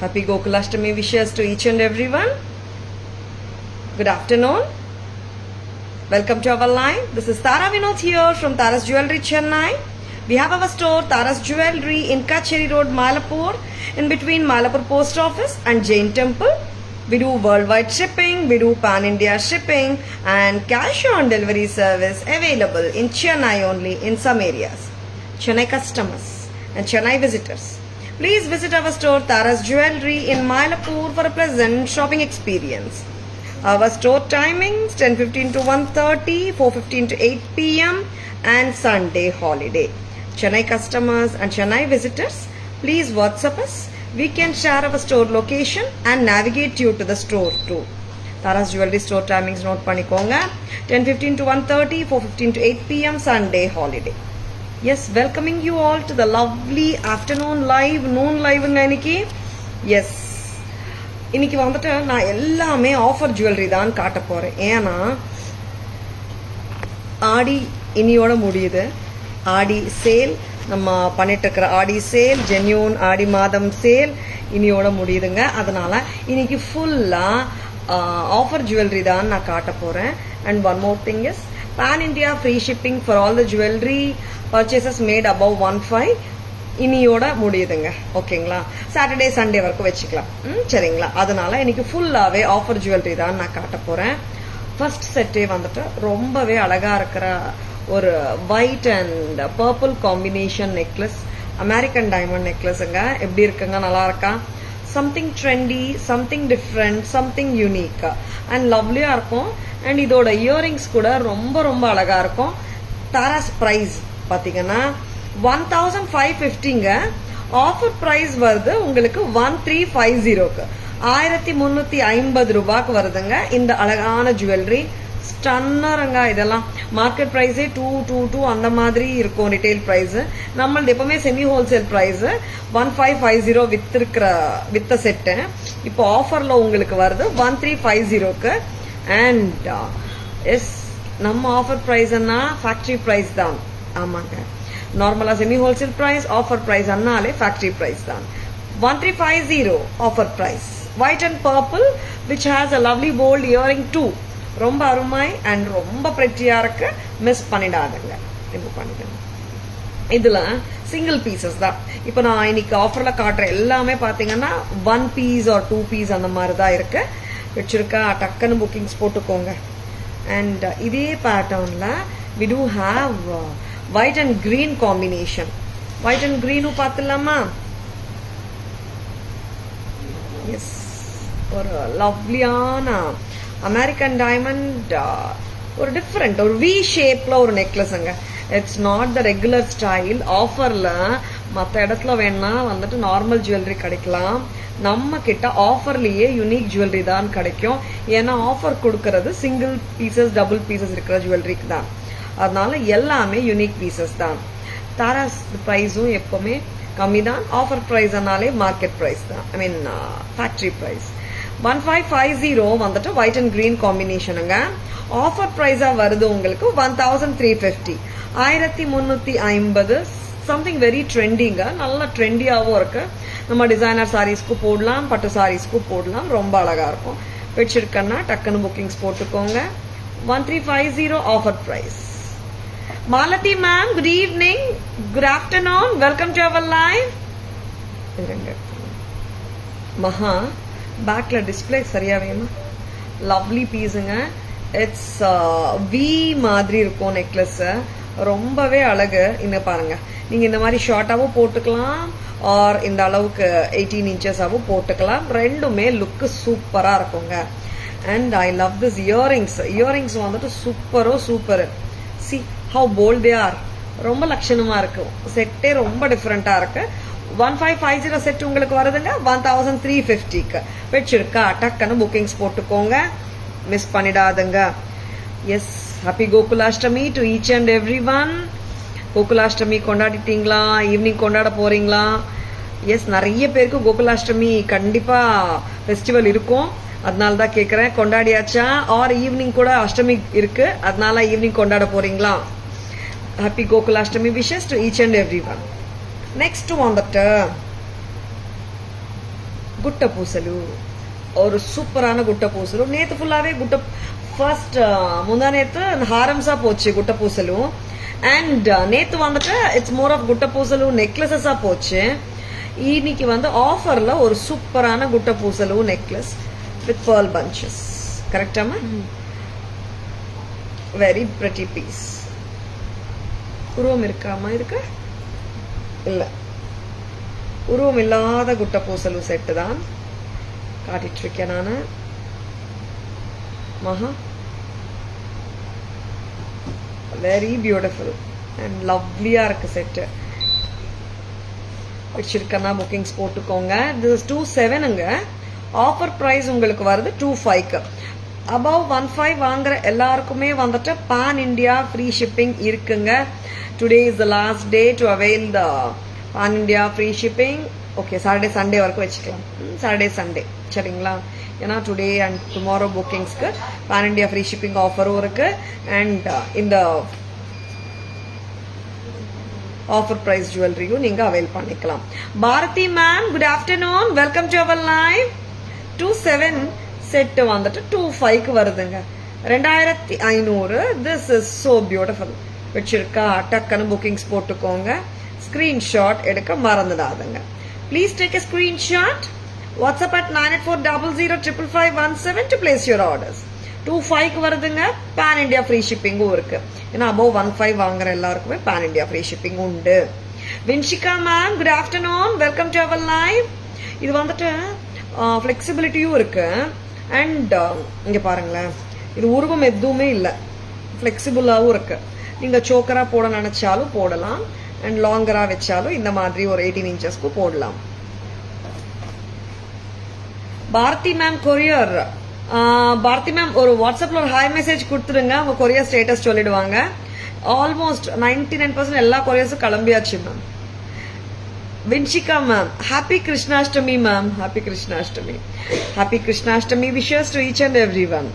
Happy Gokulashtami wishes to each and everyone. Good afternoon. Welcome to our live. This is Tara Vinod here from Tara's Jewelry, Chennai. We have our store Tara's Jewelry in Kacheri Road, Malapur, in between Malapur Post Office and Jain Temple. We do worldwide shipping, we do pan-India shipping and cash on delivery service available in Chennai only in some areas. Chennai customers and Chennai visitors, please visit our store Tara's Jewelry in Mylapore for a pleasant shopping experience. Our store timings 10:15 to 1:30, 4:15 to 8 p.m. and Sunday holiday. Chennai customers and Chennai visitors, please WhatsApp us. We can share our store location and navigate you to the store too. Tara's Jewelry store timings note panikonga. 10:15 to 1:30, 4:15 to 8 p.m. Sunday holiday. Yes, welcoming you all to the lovely afternoon live, noon live இன்னைக்கு. Yes, இன்னைக்கு வந்துட்டு நான் எல்லாமே offer jewellery தான் காட்ட போறேன். ஏன்னா ஆடி இனியோட முடியுது. ஆடி சேல் நம்ம பண்ணிட்டு இருக்கிற ஆடி சேல், ஜென்யூன் ஆடி மாதம் சேல் இனியோட முடியுதுங்க. அதனால இன்னைக்கு ஃபுல்லா ஆஃபர் ஜுவல்லரி தான் நான் காட்ட போறேன். And one more thing is pan India free shipping for all the jewelry purchases made above 1.5 இனியோட முடியுதுங்க. ஓகேங்களா? சாட்டர்டே சண்டே வரைக்கும் வச்சுக்கலாம். சரிங்களா? அதனால இன்னைக்கு ஃபுல்லாவே ஆஃபர் ஜுவல்லரி தான் நான் காட்ட போறேன். ஃபர்ஸ்ட் செட்டே வந்துட்டு ரொம்பவே அழகா இருக்கிற ஒரு white and purple combination necklace, American diamond நெக்லஸுங்க. எப்படி இருக்குங்க? நல்லா இருக்கா? Something trendy, something different, something unique and லவ்லியா இருக்கும். அண்ட் இதோட இயரிங்ஸ் கூட ரொம்ப ரொம்ப அழகா இருக்கும். தாராஸ் பிரைஸ் பாத்தீங்கன்னா 1550ங்க. ஆஃபர் பிரைஸ் வருது உங்களுக்கு 1350க்கு, 1350 ரூபாய்க்கு வருதுங்க. இந்த அழகான ஜுவல்லரி ஸ்டன்னருங்க. இதெல்லாம் மார்க்கெட் பிரைஸே 222 அந்த மாதிரி இருக்கும் ரிட்டைல் பிரைஸ். நம்மளது எப்பவுமே செமி ஹோல்சேல் பிரைஸ் 1550 வித்த செட்டு. இப்போ ஆஃபர்ல உங்களுக்கு வருது 1350க்கு. அண்ட் எஸ், நம்ம ஆஃபர் பிரைஸ்னா ஃபேக்டரி பிரைஸ் தான். ஆமாங்க, நார்மலா semi wholesale price, offer price அண்ணாலே ஃபேக்டரி பிரைஸ் தான். 1350 offer price. White and purple which has a lovely bold earring too. ரொம்ப அருமை அண்ட் ரொம்ப பிரெட்டியா இருக்கு. மிஸ் பண்ணிடாதுங்க. ரிமூவ் பண்ணிக்கணும். இதுல சிங்கிள் பீசஸ் தான். இப்போ நான் இன்னைக்கு ஆஃபர்ல காட்டுற எல்லாமே பாத்தீங்கன்னா 1 பீஸ் ஆர் 2 பீஸ் அந்த மாதிரி தான் இருக்கு. வச்சிருக்கா டக்குன்னு புக்கிங்ஸ் போட்டுக்கோங்க. அண்ட் இதே பேட்டர்ன்ல we do have white and green combination. white and green பார்த்துலாமா? எஸ், ஒரு லவ்லியான அமெரிக்கன் டைமண்ட், ஒரு டிஃப்ரெண்ட் ஒரு வி ஷேப்ல ஒரு நெக்லஸ்ங்க. It's not the regular style. ஆஃபர்ல மற்ற இடத்துல வேணா வந்துட்டு நார்மல் ஜுவல்லரி கிடைக்கலாம். நம்ம கிட்ட ஆஃபர்லயே யூனிக் ஜுவல்லரி தான் கிடைக்கும். ஏன்னா ஆஃபர் கொடுக்கறது சிங்கிள் பீசஸ், டபுள் பீசஸ் இருக்கிற ஜுவல்லரிக்கு தான். அதனால எல்லாமே யூனிக் பீசஸ் தான். தாராஸ் பிரைஸும் எப்பவுமே கம்மி தான். ஆஃபர் பிரைஸ்னாலே மார்க்கெட் பிரைஸ் தான், ஐ மீன் ஃபேக்டரி பிரைஸ். 1550 வந்துட்டு ஒயிட் அண்ட் கிரீன் காம்பினேஷனுங்க. ஆஃபர் பிரைஸா வருது உங்களுக்கு 1350, 1350. சம்திங் வெரி ட்ரெண்டிங்க, நல்ல ட்ரெண்டியாவும் இருக்கு. நம்ம டிசைனர் சாரீஸ்க்கு போடலாம், பட்டு சாரீஸ்க்கு போடலாம். ரொம்ப அழகா இருக்கும். வச்சிருக்கேன்னா டக்குன்னு புக்கிங்ஸ் போட்டுக்கோங்க. 1350 offer price. Malathi ma'am, good evening, good afternoon, welcome to our live. மகா பேக்ல டிஸ்பிளே சரியா வேணுமா? லவ்லி பீஸுங்க. இட்ஸ் வி மாதிரி இருக்கும் நெக்லஸ். ரொம்பவே அழகு. இங்க பாருங்க, நீங்க இந்த மாதிரி ஷார்ட்டாவும் போட்டுக்கலாம் ஆர் இந்த அளவுக்கு 18 இன்ச்சஸாவும் போட்டுக்கலாம். ரெண்டுமே லுக்கு சூப்பரா இருக்குங்க. And I love this earrings. Earrings வந்துட்டு சூப்பரோ super. See how bold they are. ரொம்ப லட்சணமா இருக்கு. செட்டே ரொம்ப டிஃப்ரெண்டா இருக்கு. 1550 செட் உங்களுக்கு வருதுங்க 1350க்கு. வச்சிருக்கா டக்குன்னு புக்கிங்ஸ் போட்டுக்கோங்க, மிஸ் பண்ணிடாதுங்க. Yes, happy Gokulashtami to each and every one. Gokulashtami கொண்டாடிட்டீங்களா? ஈவினிங் கொண்டாட போறீங்களா? எஸ், நிறைய பேருக்கு கோகுலாஷ்டமி கண்டிப்பா ஃபெஸ்டிவல் இருக்கும். அதனால தான் கேட்குறேன், கொண்டாடியாச்சா? ஆர் ஈவினிங் கூட அஷ்டமி இருக்கு, அதனால ஈவினிங் கொண்டாட போறீங்களா? Happy Gokulashtami wishes to each and every one. Next வந்துட்டு குட்ட பூசலு ஒரு சூப்பரான குட்ட பூசலு. நேத்து ஃபுல்லாவே குட்ட ஃபர்ஸ்ட் முந்தா நேத்து ஹாரம்ஸா போச்சு குட்ட பூசலு. அண்ட் நேத்து வந்துட்டு இட்ஸ் மோர் ஆஃப் குட்ட பூசலு நெக்லஸஸா போச்சு. இன்னைக்கு வந்து ஆஃபர்ல ஒரு சூப்பரான gutta pusalu necklace with pearl bunches. கரெக்டாமா? Very pretty piece. உருவம் இருக்காமா? இருக்கு இல்ல, உருவம் இல்லாத குட்ட பூசலு செட்டு தான் காட்டிட்டு இருக்கேன் நானு. மகா வெரி பியூட்டிஃபுல் அண்ட் லவ்லியா இருக்கு செட்டு. வச்சிருக்கனா புக்கிங்ஸ் போட்டுக்கோங்க. திஸ் 27ங்க. ஆஃபர் பிரைஸ் உங்களுக்கு வருது 25க்கு. அபவ் 15 வாங்குற எல்லாருக்குமே வந்துட்டு பான் இண்டியா ஃப்ரீ ஷிப்பிங் இருக்குங்க. Today is the last day to avail the pan India free shipping. Okay, Saturday Sunday வரைக்கும் வச்சுக்கலாம். சாட்டர்டே சண்டே சரிங்களா? ஏன்னா டுடே அண்ட் டுமாரோ புக்கிங்ஸ்க்கு பான் இண்டியா ஃப்ரீ ஷிப்பிங் ஆஃபரும் இருக்கு. அண்ட் இந்த ஆஃபர் பிரைஸ் ஜுவல்லரியும் நீங்க அவைல் பண்ணிக்கலாம். Bharathi ma'am, good afternoon, welcome to our live. 27 set வந்துட்டு 25க்கு வருதுங்க. 2500. This is so beautiful. வச்சிருக்கா டக்குன்னு புக்கிங்ஸ் போட்டுக்கோங்க. ஸ்கிரீன்ஷாட் எடுக்க மறந்துடாதுங்க. Please take a screenshot. WhatsApp at 9840055517 to place your orders. 25க்கு வருதுங்க. பான் இண்டியா ஃப்ரீ ஷிப்பிங்கும் இருக்கு. ஏன்னா அபவ் 15 வாங்குற எல்லாருக்குமே பான் இண்டியா ஃப்ரீ ஷிப்பிங் உண்டு. Vinshika ma'am, good afternoon, welcome to our live. இது வந்துட்டு ஃபிளெக்சிபிலிட்டியும் இருக்கு. அண்ட் இங்க பாருங்களேன், இது உருவம் எதுவுமே இல்லை, ஃபிளெக்சிபிளாவும் இருக்கு. நீங்க சோக்கரா போட நினைச்சாலும் போடலாம். அண்ட் லாங்கரா வச்சாலும் இந்த மாதிரி ஒரு 18 இன்ச்சஸ்க்கு போடலாம். Bharathi ma'am courier. Bharathi ma'am ஒரு வாட்ஸ்அப்ல ஒரு ஹாய் மெசேஜ் கொடுத்துருங்க. உங்க கொரியர் ஸ்டேட்டஸ் சொல்லிடுவாங்க. ஆல்மோஸ்ட் 99% எல்லா கொரியர்ஸும் கிளம்பியாச்சு ma'am. Vinshika ma'am, happy Krishnashtami ma'am. Happy Krishnashtami. Happy Krishnashtami wishes to each and every one.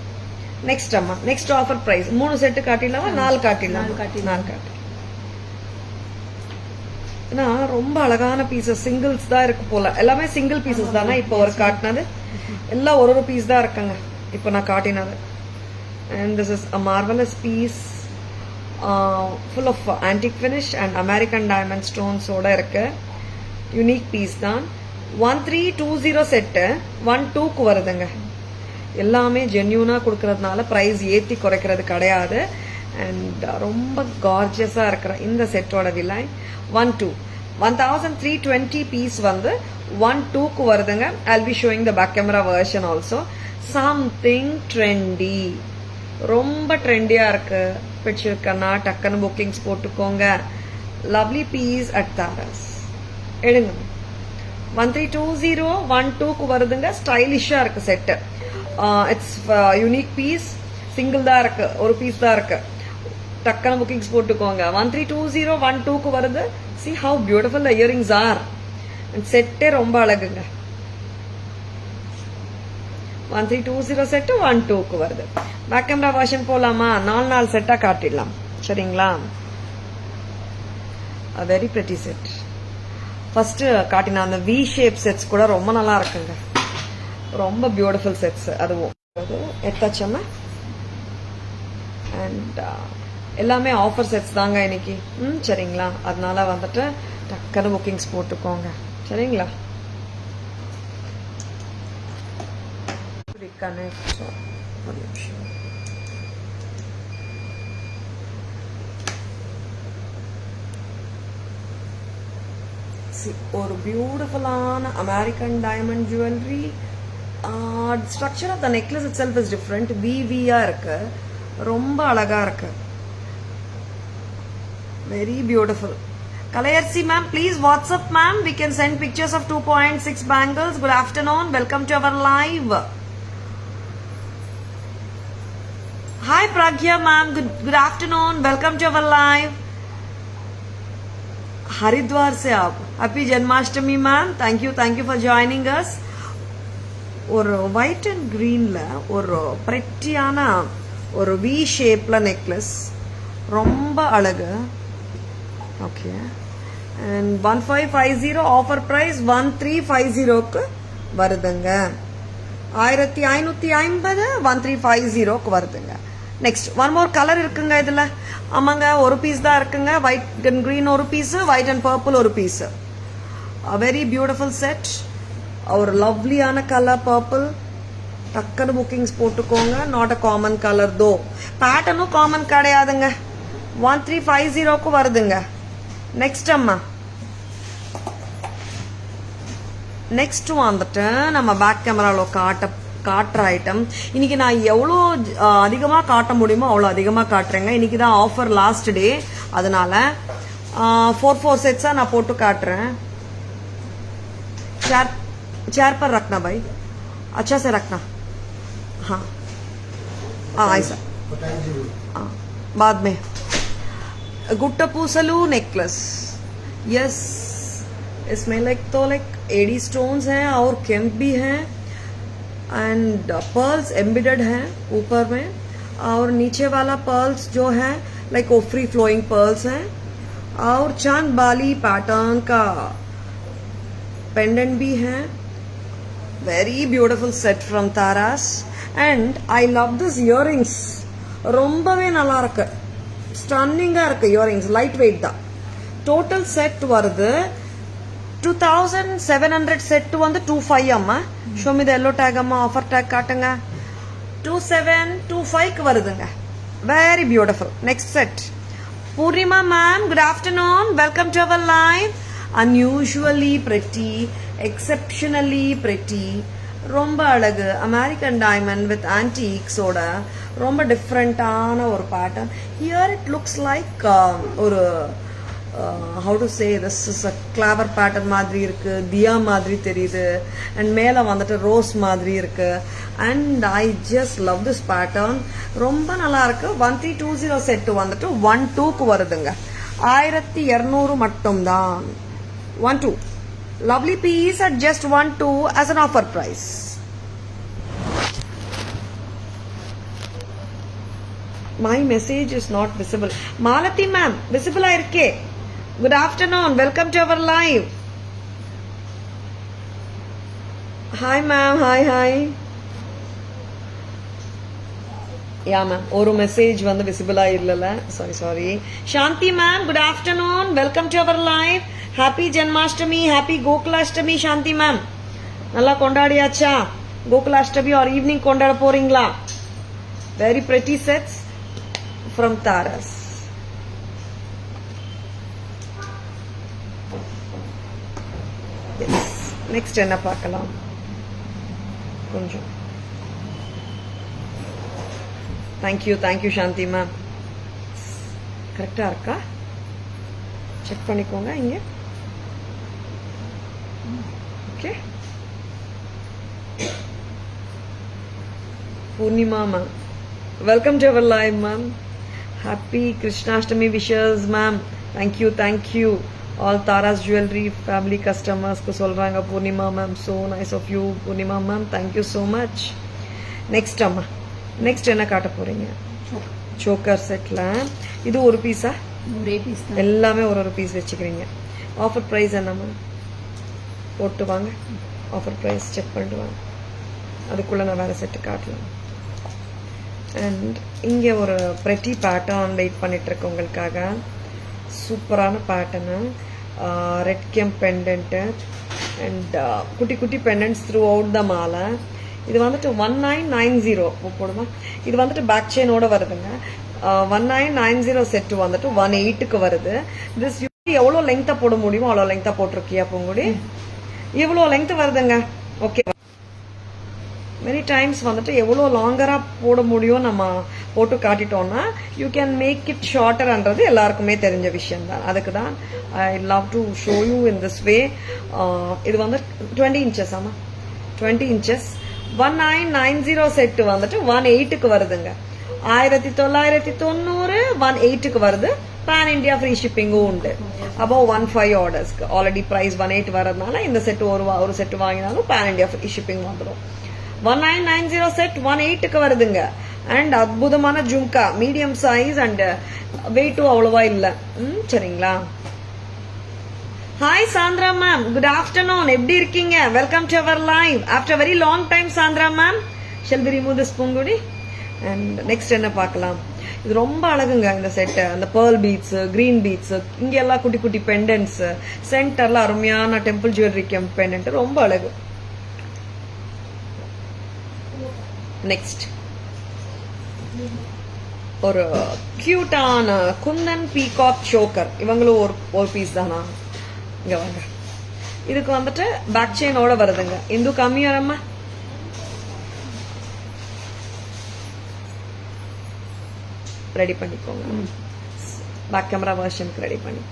Next அம்மா, நெக்ஸ்ட் ஆஃபர் பிரைஸ் 3 செட்டு காட்டிடலாமா? 4 காட்டிடலாம். 4 காட்டி. ஏன்னா ரொம்ப அழகான பீசஸ் சிங்கிள்ஸ் தான் இருக்கு போல. எல்லாமே சிங்கிள் பீசஸ் தானே இப்போ ஒரு காட்டினது. எல்லாம் ஒரு பீஸ் தான் இருக்குங்க இப்போ நான் காட்டினது. And this is a marvellous piece, full of antique finish and American diamond ஸ்டோன்ஸோட இருக்கு. யூனிக் பீஸ் தான். 1320 செட்டு 12க்கு வருதுங்க. எல்லாமே ஜென்யூனா கொடுக்கறதுனால பிரைஸ் ஏத்தி குறைக்கிறது கிடையாது. அண்ட் ரொம்ப கார்ஜியஸா இருக்கிற இந்த செட்டோட விலை 1320 பீஸ் வந்து 12க்கு வருதுங்க. I'll be showing the back camera version also. Something trendy, ரொம்ப ட்ரெண்டியா இருக்கு. பிடிச்சிருக்கனா டக்குன்னு புக்கிங்ஸ் போட்டுக்கோங்க. லவ்லி பீஸ் அட் தாரஸ் எடுங்க. 1320 12க்கு வருதுங்க. ஸ்டைலிஷா இருக்கு set. It's unique piece. Single தான் இருக்கு, ஒரு பீஸ் தான் இருக்கு. டக்குன்னு புக்கிங்ஸ் போட்டுக்கோங்க. 1320 12க்கு வருது. See how beautiful the earrings are. And செட்டே ரொம்ப அழகுங்க. 1320 செட்டு 12க்கு வருது. பேக் கேமரா வெர்ஷன் போலாமா? 4 செட்டா காட்டிடலாம் சரிங்களா? a very pretty set. First காட்டின அந்த வி ஷேப் செட்ஸ் கூட ரொம்ப நல்லா இருக்குங்க. ரொம்ப பியூட்டிஃபுல் செட்ஸ். அதுவும் எத்தாச்சம்மா. அண்ட் எல்லாமே ஆஃபர் செட்ஸ் தாங்க இன்னைக்கு. சரிங்களா? அதனால வந்துட்டு டக்குன்னு புக்கிங்ஸ் போட்டுக்கோங்க சரிங்களா? ஒரு பியூட்டிஃபுல்லான American diamond jewellery. Structure of the necklace itself is different. விவியா இருக்கு, ரொம்ப அழகா இருக்கு. Very beautiful. Kalayarsi ma'am, please WhatsApp ma'am. We can send pictures of 2.6 bangles. Good afternoon. Welcome to our live. Hi Pragya ma'am. Good afternoon. Welcome to our live. Haridwar se aap. Happy Janmashtami ma'am. Thank you for joining us. ஒரு white and கிரீன்ல ஒரு பிரெட்டியான ஒரு V ஷேப்ல necklace, ரொம்ப அழகு. Okay. And 1550 offer price 1350க்கு வருதுங்க. 1550 1350 வருதுங்க. Next one more colour இருக்குங்க இதுல. ஆமாங்க, ஒரு பீஸ் தான் இருக்குங்க. ஒயிட் அண்ட் கிரீன் ஒரு பீஸ், ஒயிட் அண்ட் பர்பிள் ஒரு பீஸ். Very beautiful set. ஒரு லவ்லியான கலர் பர்பிள். டக்குனு புக்கிங்ஸ் போட்டுக்கோங்க. நாட் அ காமன் கலர் தோ. பேட்டர்னும் காமன் கிடையாதுங்க. 1350 வருதுங்க. நெக்ஸ்ட் அம்மா, நெக்ஸ்ட் வந்துட்டு நம்ம பேக் கேமராவில் காட்டுற ஐட்டம். இன்னைக்கு நான் எவ்வளோ அதிகமாக காட்ட முடியுமோ அவ்வளோ அதிகமாக காட்டுறேங்க. இன்னைக்கு தான் ஆஃபர் லாஸ்ட் டே, அதனால 4 செட்ஸாக நான் போட்டு காட்டுறேன். चेयर पर रखना भाई, अच्छा से रखना. हाँ हाँ ऐसा. हाँ बाद में गुट्टा पूसलू नेकलेस. यस, इसमें लाइक एडी स्टोन्स हैं और केम्प भी हैं एंड पर्ल्स एम्बेडेड हैं ऊपर में, और नीचे वाला पर्ल्स जो है लाइक वो फ्री फ्लोइंग पर्ल्स हैं, और चांद बाली पैटर्न का पेंडेंट भी है. Very beautiful set from Taras and I love this earrings. ரொம்பவே நல்லா இருக்கு, ஸ்டன்னிங்கா இருக்கு இயரிங்ஸ். லைட் வெயிட் தான். டோட்டல் செட் வருது 2700. செட் வந்து 25 அம்மா. Show me the yellow tag அம்மா. ஆஃபர் டேக் காட்டுங்க. 2725 வருதுங்க. Very beautiful. Next set. Poornima ma'am, good afternoon. Welcome to our live. unusually pretty, exceptionally pretty, ரொம்ப அழகு. அமெரிக்கன் டைமண்ட் வித் ஆன்டிக்ஸோட ரொம்ப டிஃப்ரெண்டான ஒரு pattern. Here it looks like ஒரு how to say this is a clover pattern மாதிரி இருக்கு, தியா மாதிரி தெரியுது, அண்ட் மேலே வந்துட்டு ரோஸ் மாதிரி இருக்கு. And I just love this pattern. ரொம்ப நல்லா இருக்கு. 1320 செட் வந்துட்டு 12க்கு வருதுங்க. 1200 மட்டும்தான். 12. Lovely piece at just 12 as an offer price. My message is not visible. Malati ma'am, visible ஆயிருக்கே. Good afternoon. Welcome to our live. Hi ma'am. Hi. Yeah ma'am, ஒரு message வந்து visible ஆயிரல. Sorry. Shanthi ma'am, good afternoon. Welcome to our live. Happy Janmashtami, happy Gokulashtami. Shanthi ma'am, நல்லா கொண்டாடியாச்சா? Gokulashtami or evening கொண்டாட போறீங்களா? Very pretty sets from Taras. Next என்ன பார்க்கலாம்? கொஞ்சம் தேங்க்யூ சாந்தி மேம். கரெக்டா இருக்கா? செக் பண்ணிக்கோங்க இங்க. Okay. Poornima ma'am, welcome to our live ma'am. Happy Krishnashtami wishes ma'am. Thank you all Taras jewellery family கஸ்டமர்ஸ்க்கு சொல்றாங்க Poornima ma'am. So nice of you Poornima ma'am. Thank you so much. Next அம்மா, நெக்ஸ்ட் என்ன காட்ட போறீங்க? சோக்கர் செட்ல இது ஒரு பீஸா? எல்லாமே ஒரு பீஸ் வச்சுக்கிறீங்க. ஆஃபர் ப்ரைஸ் என்னம்மா? போட்டு வாங்க. ஆஃபர் ப்ரைஸ் செக் பண்ணிட்டு வாங்க. அதுக்குள்ள நான் வேற செட்டு காட்டலாம். அண்ட் இங்கே ஒரு ப்ரெட்டி பேட்டர்ன் வெயிட் பண்ணிட்டு இருக்கு உங்களுக்காக. சூப்பரான பேட்டர்னு. ரெட் கெம்ப் பெண்டன்ட்டு அண்ட் குட்டி பெண்டன்ட்ஸ் த்ரூ அவுட் த மாலை. இது வந்துட்டு 1990 போடுமா. இது வந்துட்டு பேக் செயினோட வருதுங்க. 1990 செட்டு வந்துட்டு 18க்கு வருது. திஸ் எவ்வளோ லெங்க்தா போட முடியுமோ அவ்வளோ லெங்க்தா போட்டிருக்கியா பூங்குடி? இவ்வளோ லெங்க் வருதுங்க. ஓகே. மெனி டைம்ஸ் வந்துட்டு எவ்வளோ லாங்கரா போட முடியும் நம்ம போட்டு காட்டிட்டோம்னா யூ கேன் மேக் இட் ஷார்ட்டர்ன்றது எல்லாருக்குமே தெரிஞ்ச விஷயம் தான். அதுக்கு தான் I love to show you in this way. இது வந்து 20 இன்ச்சஸ். ஆமா, 20 இன்ச்சஸ். 1990 செட்டு வந்துட்டு 18க்கு வருதுங்க. 1990 18க்கு வருது. பேன் இண்டியா ஃப்ரீ ஷிப்பிங்கும் உண்டு. அபவ் 15 ஆர்டர்ஸ்க்கு. ஆல்ரெடி பிரைஸ் 18 வரதுனால இந்த செட்டு ஒரு செட்டு வாங்கினாலும் பேன் இண்டியா ஃப்ரீ ஷிப்பிங் வந்துடும். 1990 செட் 18க்கு வருதுங்க. அண்ட் அற்புதமான ஜும்கா, மீடியம் சைஸ் அண்ட் வெயிட்டும் அவ்வளவா இல்லை. சரிங்களா? Hi Sandra ma'am, good afternoon. எப்படி இருக்கீங்க? Welcome to our live after very long time Sandra ma'am. Shall we remove this பூங்குடி? அண்ட் நெக்ஸ்ட் என்ன பார்க்கலாம்? இது ரொம்ப அழகுங்க இந்த செட்டு. அந்த பேர்ல் பீட்ஸ், கிரீன் பீட்ஸ், இங்க எல்லாம் குட்டி குட்டி பெண்டன்ட்ஸ், சென்டர்ல அருமையான டெம்பிள் ஜுவல்லரி பெண்டன்ட், ரொம்ப அழகு. நெக்ஸ்ட் ஒரு கியூட்டான குந்தன் பீகாக் சோக்கர். இவங்களும் ஒரு பீஸ் தானா? இங்க வாங்க. இதுக்கு வந்துட்டு பேக் செயினோட வருதுங்க. இந்து கம்மியாரம்மா ரெடி பண்ணிக்கோங்க. பேக் கேமரா வெர்ஷனுக்கு ரெடி பண்ணி.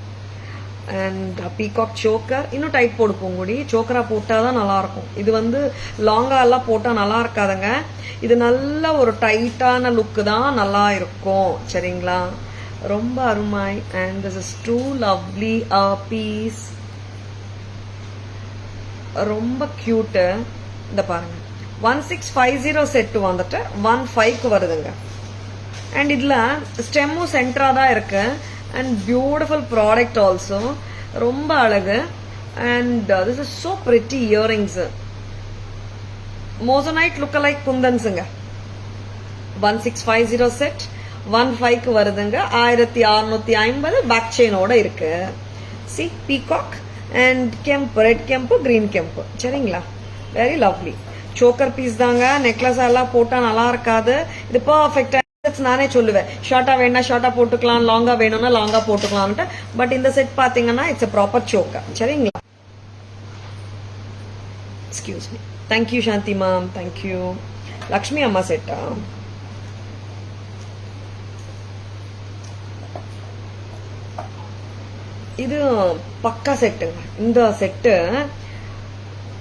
And peacock choker. இன்னும் டைட் போடு பூங்குடி. சோக்கரா போட்டாதான் நல்லா இருக்கும். இது வந்து லாங்கா எல்லாம் போட்டா நல்லா இருக்காதுங்க. இது நல்ல ஒரு டைட்டான லுக்கு தான் நல்லா இருக்கும். சரிங்களா? ரொம்ப அருமை. And this is too lovely piece. ரொம்ப கியூட்டு. இந்த பாருங்க, 1650 செட் வந்துட்டு 15க்கு வருதுங்க. அண்ட் இதுல ஸ்டெம்மும் சென்டரா தான் இருக்கு. And beautiful product also. ரொம்ப அழகு. And this is so pretty earrings. Moissanite look like குந்தன்ஸுங்க. 1650 செட் 15க்கு வருதுங்க. 1650 பேக் செயினோட இருக்கு. See peacock and kemp, red kemp, green kemp. சரிங்களா? வெரி லவ்லி சோக்கர் பீஸ் தாங்க. நெக்லஸ் எல்லாம் போட்டா நல்லா இருக்காது. இது பர்ஃபெக்டா நானே சொல்லுவேன். ஷார்ட்டா வேணா ஷார்ட்டா போட்டுக்கலாம், லாங்கா வேணும்னா லாங்கா போட்டுக்கலாம்ட்டு. பட் இந்த செட் பாத்தீங்கன்னா இட்ஸ் a ப்ராப்பர் சோக்கர். சரிங்களா? Excuse me. Thank you Shanthi ma'am, thank you. Lakshmi அம்மா செட்டா? இது பக்கா செட்டுங்க. இந்த செட்டு,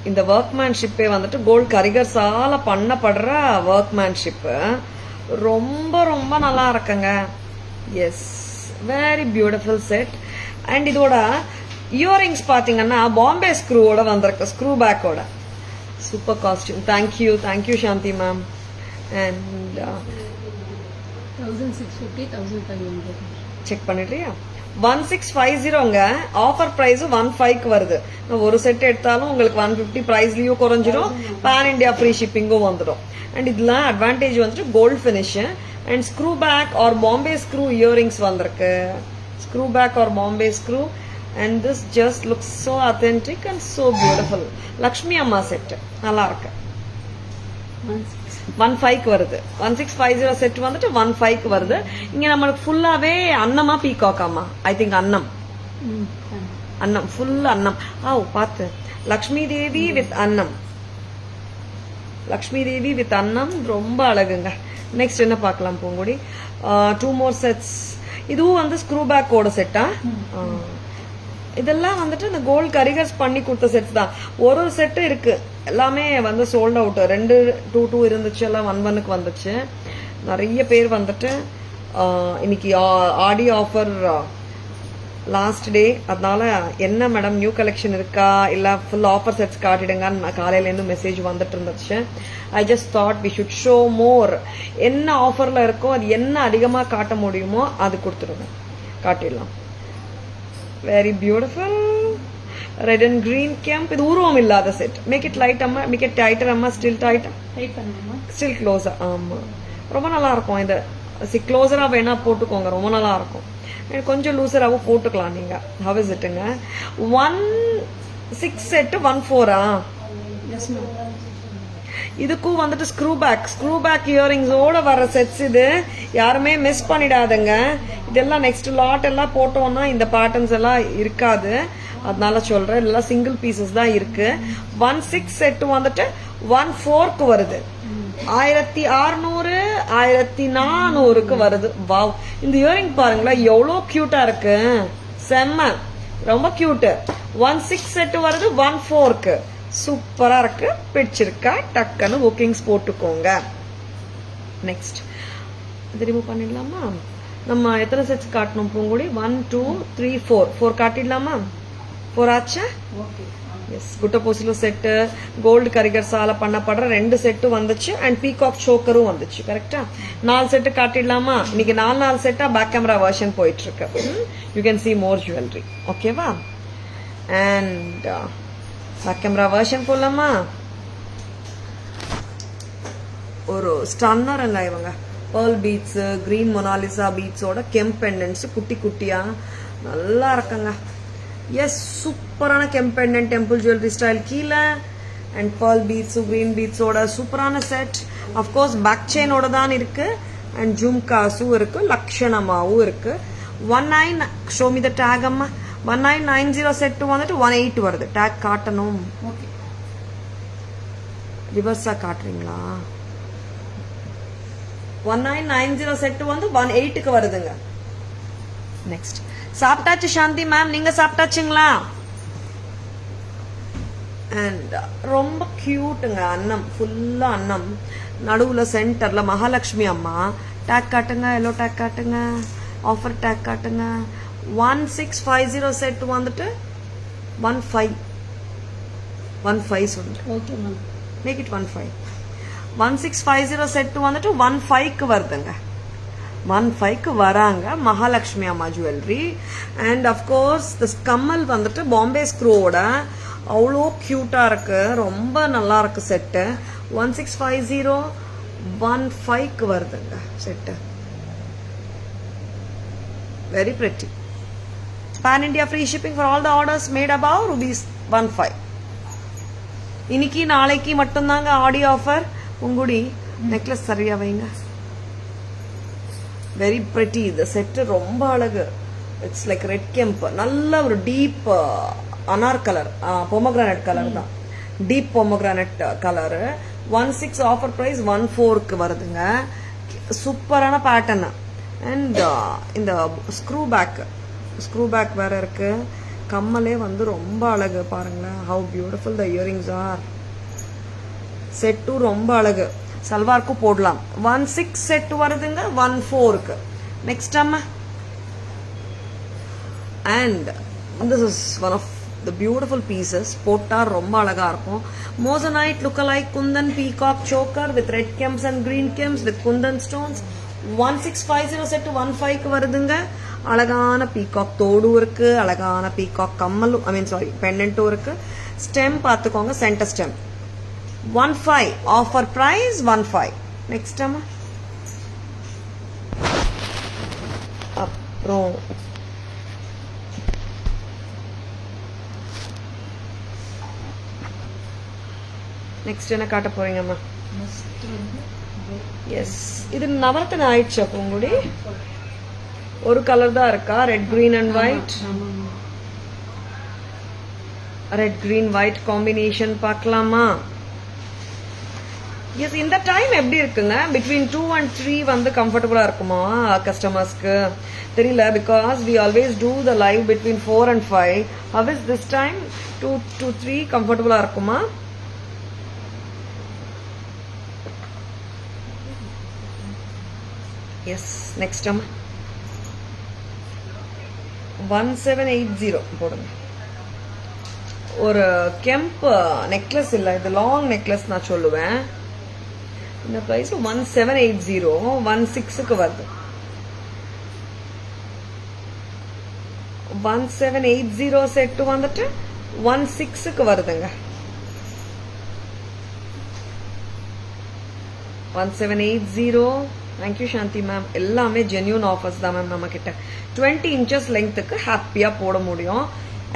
இந்த ஒர்க்மேன்ஷிப்பே வந்துட்டு கோல்ட் கரிகர்ஸால பண்ணப்படுற ஒர்க்மேன்ஷிப். ரொம்ப ரொம்ப நல்லா இருக்குங்க. Yes, very beautiful set. And இதோட இயரிங்ஸ் பாத்தீங்கன்னா பாம்பே ஸ்க்ரூவோட வந்திருக்கு, ஸ்க்ரூ பேக்கோட. Super costume. Thank you, thank you Shanthi ma'am. And 1650, 1500 check பண்ணிடுறியா? 1650ங்க. ஆஃபர் பிரைஸ் 15க்கு வருது. ஒரு செட் எடுத்தாலும் உங்களுக்கு 150 பிரைஸ்லயும் குறைஞ்சிரும். பேன் இண்டியா ஃப்ரீ ஷிப்பிங்கும் வந்துடும். அண்ட் இதுல அட்வான்டேஜ் வந்துட்டு gold finish and screw back or Bombay screw earrings வந்திருக்கு. Screw back or Bombay screw. And this just looks so authentic and so beautiful. Lakshmi அம்மா செட் நல்லா இருக்கு. 15க்கு வருது. 1650 செட் வந்துட்டு 15க்கு வருது. இங்க நம்மளுக்கு ஃபுல்லாவே அன்னமா பீகாக்காமா? ஐ திங்க் அன்னம். அன்னம், ஃபுல் அன்னம். பாத்து, லக்ஷ்மி தேவி வித் அன்னம். லக்ஷ்மி தேவி வித் அன்னம் ரொம்ப அழகுங்க. நெக்ஸ்ட் என்ன பார்க்கலாம் பூங்குடி? 2 more sets. இதுவும் வந்து ஸ்க்ரூ பேக்கோட செட்டா? இதெல்லாம் வந்துட்டு இந்த கோல்ட் கரிகர்ஸ் பண்ணி கொடுத்த செட்ஸ் தான். ஒரு செட்டு இருக்கு, எல்லாமே வந்து சோல்ட் அவுட். 2 இருந்துச்சு, எல்லாம் 1 வந்துச்சு. நிறைய பேர் வந்துட்டு இன்னைக்கு ஆடி ஆஃபர் லாஸ்ட் டே, அதனால என்ன மேடம் நியூ கலெக்ஷன் இருக்கா இல்ல ஃபுல் ஆஃபர் செட்ஸ் காட்டிடுங்கன்னு காலையில இருந்து மெசேஜ் வந்துட்டு இருந்துச்சு. I just thought we should show more. என்ன ஆஃபர்ல இருக்கோ அது என்ன அதிகமா காட்ட முடியுமோ அது கொடுத்துருங்க, காட்டிடலாம். Very beautiful red and green kemp. இது உருவம் இல்லாத செட். மேக் இட் லைட் அம்மா, மேக் இட் டைட்டர் அம்மா. ஸ்டில் டைட்டா? டைட் பண்ணுமா? ஸ்டில் க்ளோஸா? ஆமா, ரொம்ப நல்லா இருக்கும். இது க்ளோஸரா வேணா போட்டுக்கோங்க, ரொம்ப நல்லா இருக்கும். கொஞ்சம் லூசராகவும் போட்டுக்கலாம் நீங்க. ஹவ் இஸ் இட்டுங்க? 16 செட் 14ஆ? இதுக்கும் வந்துட்டு ஸ்க்ரூ பேக் இயரிங்ஸோட வர செட்ஸ். இது யாருமே மிஸ் பண்ணிடாதுங்க. இதெல்லாம் நெக்ஸ்ட் லாட் எல்லாம் போட்டோம்னா இந்த பேட்டர்ன்ஸ் எல்லாம் இருக்காது, அதனால சொல்றேன். எல்லாம் சிங்கிள் பீசஸ் தான் இருக்கு. 16 செட் வந்துட்டு 14க்கு வருது. 1600 1400க்கு வருது. வாவ், இந்த இயரிங் பாருங்களேன் எவ்வளோ கியூட்டா இருக்கு. செம்ம, ரொம்ப கியூட்டு. 16 செட் வருது 14க்கு. சூப்பரா இருக்கு. பிடிச்சிருக்கா? டக்குன்னு புக்கிங்ஸ் போட்டுக்கோங்க. நெக்ஸ்ட் இது ரிமூவ் பண்ணிடலாமா? நம்ம எத்தனை செட்ஸ் காட்டணும் பூங்குடி? 1 2 3 4 காட்டிடலாமா? 4 ஆச்சா? எஸ், குட்டப்பூசிலு செட்டு, கோல்டு கரிகர்ஸால பண்ணப்படுற 2 செட்டு வந்துச்சு. அண்ட் பீகாக் சோக்கரும் வந்துச்சு. கரெக்டா? 4 செட்டு காட்டிடலாமா? இன்னைக்கு 4 செட்டா பேக் கேமரா வெர்ஷன் போயிட்டு இருக்கு. You can see more jewellery. ஓகேவா? அண்ட் பேக் கேமரா வெர்ஷன் போடலாமா? ஒரு ஸ்டன்னருங்க இவங்க. பேர்ல் பீட்ஸ், கிரீன் மொனாலிசா பீட்ஸோட கெம்ப் பெண்டன்ட்ஸ் குட்டி குட்டியா நல்லா இருக்குங்க. எஸ், சூப்பரான கெம்ப் பெண்டன்ட் டெம்பிள் ஜுவல்லரி ஸ்டைல் கீழே அண்ட் பேர்ல் பீட்ஸ் கிரீன் பீட்ஸோட சூப்பரான செட். அஃப்கோர்ஸ் பேக் செயினோட தான் இருக்கு அண்ட் ஜும்காஸும் இருக்கு, லக்ஷணமாவும் இருக்கு. 19 ஷோ மீ த டேக் அம்மா. 1990 செட் வந்துட்டு 18 வருது. டேக் காட்டணும். ஓகே, ரிவர்ஸா காட்டுறீங்களா? 1990 செட் வந்து 18க்கு வருதுங்க. நெக்ஸ்ட் சாப்பிட்டாச்சு சாந்தி மேம், நீங்க சாப்பிட்டாச்சுங்களா? அண்ட் ரொம்ப கியூட்டுங்க அன்னம், ஃபுல்லா அன்னம், நடுவுல சென்டர்ல மகாலட்சுமி அம்மா. டேக் காட்டுங்க, எல்லோ டேக் காட்டுங்க, ஆஃபர் டேக் காட்டுங்க. 1650 செட் வந்துட்டு 15 சொல்லுங்க. Okay ma'am. Make it 15. 1650 set வந்துட்டு 15க்கு வருதுங்க. 15க்கு வராங்க மகாலட்சுமி அம்மா ஜுவல்லரி. அண்ட் அஃப்கோர்ஸ் திஸ் கம்மல் வந்துட்டு பாம்பே ஸ்க்ரூவோட அவ்வளோ கியூட்டா இருக்கு, ரொம்ப நல்லா இருக்கு செட்டு. 1650 15க்கு வருதுங்க set. Very pretty. Pan India free shipping for all the orders made above ₹15. இன்னைக்கு நாளைக்கு மட்டும்தாங்க ஆடி ஆஃபர். உங்குடி நெக்லஸ் சரியா வைங்க. Very pretty. இந்த செட்டு ரொம்ப அழகு. இட்ஸ் லைக் ரெட் கெம்ப், நல்ல ஒரு deep anar colour, pomegranate colour தான், deep pomegranate colour. 16 offer price 14க்கு வருதுங்க. சூப்பரான பேட்டர்ன். அண்ட் இந்த ஸ்க்ரூ பேக் வேற இருக்கு. கம்மலே வந்து ரொம்ப அழகு பாருங்களேன். How beautiful the earrings are. செட்டும் ரொம்ப அழகு. சல்வார்க்கும் போடலாம். 16 செட் வருதுங்க 14க்கு. நெக்ஸ்ட் அம்மா. And this is one of the beautiful pieces. போட்டா ரொம்ப அழகா இருக்கும். Moissanite lookalike kundan peacock choker with red kemps and green கெம்ஸ் with Kundan stones. 1650 set 15க்கு வருதுங்க. அழகான பீகாக் தோடும் இருக்கு, அழகான பீகாக் கம்மலும், பெண்டன்ட்டும் இருக்கு. ஸ்டெம் பார்த்துக்கோங்க, center stem. 15 offer price 15. Next அம்மா. அப்புறம் நெக்ஸ்ட் என்ன காட்ட போறீங்கம்மா? எஸ், இது நவரத்தன ஆயிடுச்சு. அப்போ உங்களுடைய ஒரு கலர் தான் இருக்கா? Red green and white. Red green white combination பார்க்கலாமா? எஸ், இந்த டைம் எப்படி இருக்குங்க? பிட்வீன் 2 and 3 வந்து கம்ஃபர்டபுளா இருக்குமா கஸ்டமர்ஸ்க்கு? தெரியல. Because we always do the live between 4 and 5. How is this time? 2 to 3 கம்ஃபர்டபுளா இருக்குமா? எஸ். நெக்ஸ்ட் அம்மா. 1780 போடுங்க. ஒரு கெம்ப் நெக்லஸ் இல்ல, இது லாங் நெக்லஸ் நான் சொல்லுவேன். இந்த பிரைஸ் 1780 16க்கு வருது. 1780 செட் வந்துட்டு 16க்கு வருதுங்க. 1780. Thank you Shanthi ma'am. எல்லாமே ஜென்யூன் ஆஃபர்ஸ் தான் மேம் நம்ம கிட்ட. 20 inches லெங்க்த்துக்கு ஹாப்பியா போட முடியும்.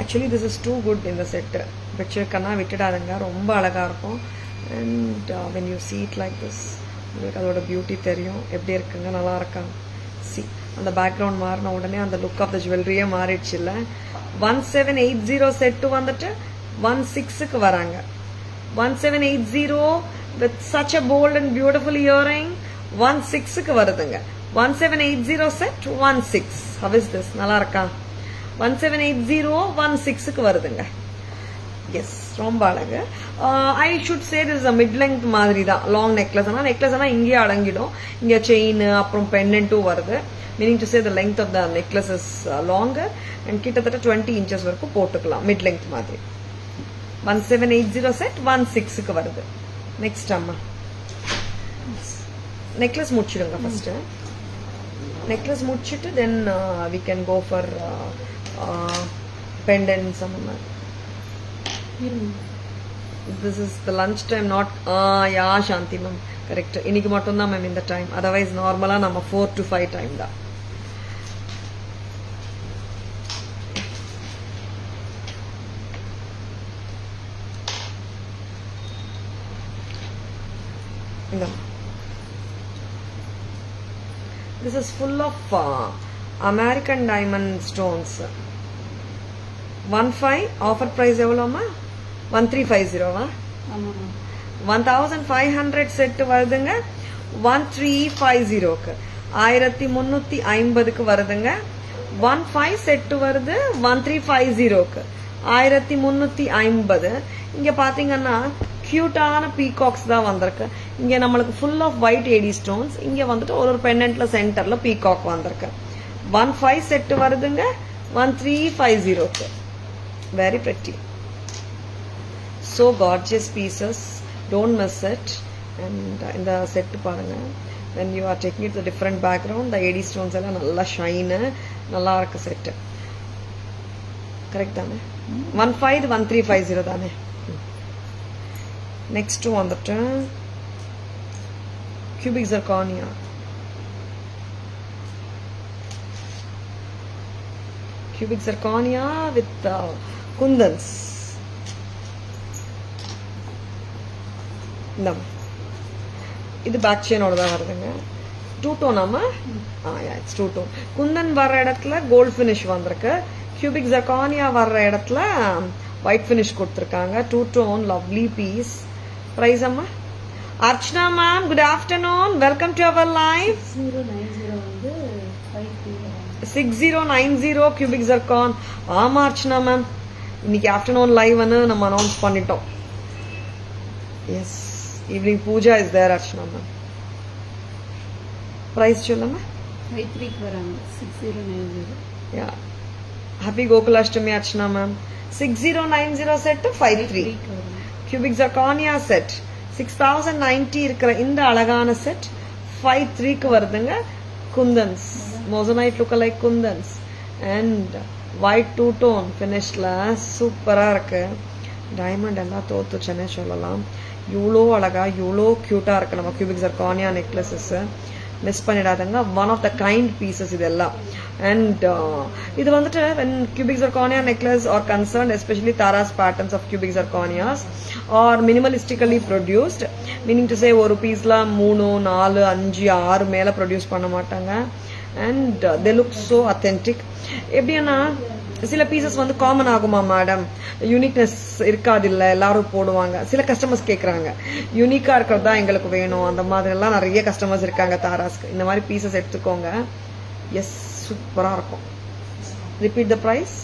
Actually this is too good. இந்த செட்டு வச்சிருக்கன்னா விட்டுடாதுங்க, ரொம்ப அழகா இருக்கும். And when you see it like this, உங்களுக்கு அதோட பியூட்டி தெரியும். எப்படி இருக்குங்க? நல்லா இருக்கா? சி, அந்த பேக்ரவுண்ட் மாறின உடனே அந்த லுக் ஆஃப் த ஜுவல்லரியே மாறிடுச்சு இல்ல. 1780 செட்டு வந்துட்டு 16க்கு வராங்க. 1780 with such a bold and beautiful earring 16க்கு வருதுங்க. 1780 செட் 16. How is this? நல்லா இருக்கா? 1780 16க்கு வருதுங்க. எஸ், ரொம்ப அழகு. I should say this is mid length மாதிரி தான். லாங் நெக்லஸ் ஆனால் இங்கேயே அடங்கிடும். இங்கே செயின் அப்புறம் பெண்டன்ட்டும் வருது. Meaning to say the length of the necklace is longer and கிட்டத்தட்ட 20 inches வரைக்கும் போட்டுக்கலாம். மிட் லெங்த் மாதிரி. 1780 செட் 16க்கு வருது. நெக்ஸ்ட் அம்மா. Necklace முடிச்சிடுங்க first. நெக்லஸ் முடிச்சிட்டு then we can go for pendants அந்த மாதிரி. This is the lunch time, not yeah Shanti ma'am, correct. இன்னைக்கு மட்டும் தான் மேம் இந்த டைம், அதர்வைஸ் நார்மலா நம்ம 4 to 5 டைம் தான். This is full of American diamond stones. 15 offer price எவ்வளோமா? 1350 வா? 1500 செட் வருதுங்க. 1350க்கு 1350க்கு வருதுங்க. 15 செட் வருது 1350க்கு 1350. இங்க பாத்தீங்கன்னா கியூட்டான பீகாக்ஸ் தான் வந்திருக்கு. இங்க நம்மளுக்கு full of white AD stones. இங்க வந்துட்டு ஒரு பெண்டன்ட்ல சென்டர்ல பீகாக் வந்திருக்கு. 15 செட் வருதுங்க 1350க்கு. Very pretty. So gorgeous pieces. Don't miss it. And in the set பாருங்க, when you are taking it to the different background, the AD stones எல்லாம் நல்லா shine, நல்லா இருக்கு செட். கரெக்ட் தானே? 15 1350 தானே? நெக்ஸ்ட் வந்துட்டு cubic zirconia. Cubic zirconia with kundans. இது back செயினோட தான் வருதுங்க. 2 டோன் ஆமா? It's 2 tone. குந்தன் வர்ற இடத்துல கோல்ட் ஃபினிஷ் வந்திருக்கு. கியூபிக் ஜர்கானியா வர்ற இடத்துல ஒயிட் ஃபினிஷ் கொடுத்துருக்காங்க. 2 டோன் லவ்லி பீஸ். பிரைஸ் அம்மா? Archana ma'am, good afternoon, welcome to our live. 6090 cubic zircon. ஆமா அர்ச்சனா மேம், இன்னைக்கு ஆஃப்டர்நூன் லைவ் நம்ம அனௌன்ஸ் பண்ணிட்டோம். Yes, evening puja is there Archana ma'am. Price சொல்லமா? 53 க்கு வராங்க. 6090. Yeah. Happy Gokulashtami Archana ma'am. 6090 set 53. Cubic zirconia set 6090 இருக்கிற இந்த அழகான செட் 53 க்கு வருதுங்க. Kundans, moissanite look like kundans and white 2 tone finishல சூப்பரா இருக்கு. டைமண்ட் எல்லாம் தோத்துச்சுன்னே சொல்லலாம். இவ்வளோ அழகா இவ்வளோ க்யூட்டாக இருக்குது நம்ம கியூபிக் ஜர்கானியா நெக்லஸஸ். மிஸ் பண்ணிடாதங்க. One of the kind pieces இதெல்லாம். அண்ட் இது வந்துட்டு when cubic zirconia necklace are concerned, especially Tara's patterns of cubic zirconias are minimalistically produced, meaning to say ஒரு பீஸ்ல 3 4 5 6 மேல ப்ரொடியூஸ் பண்ண மாட்டாங்க. And they look so authentic. எப்படின்னா சில பீசஸ் வந்து காமன் ஆகுமா மேடம், யூனிக்னஸ் இருக்காது, இல்லை எல்லாரும் போடுவாங்க. சில கஸ்டமர்ஸ் கேட்குறாங்க யூனிக்கா இருக்கிறது தான் எங்களுக்கு வேணும், அந்த மாதிரி எல்லாம் நிறைய கஸ்டமர்ஸ் இருக்காங்க தாராஸ்க்கு. இந்த மாதிரி பீசஸ் எடுத்துக்கோங்க. எஸ், சூப்பரா இருக்கும். Repeat the price.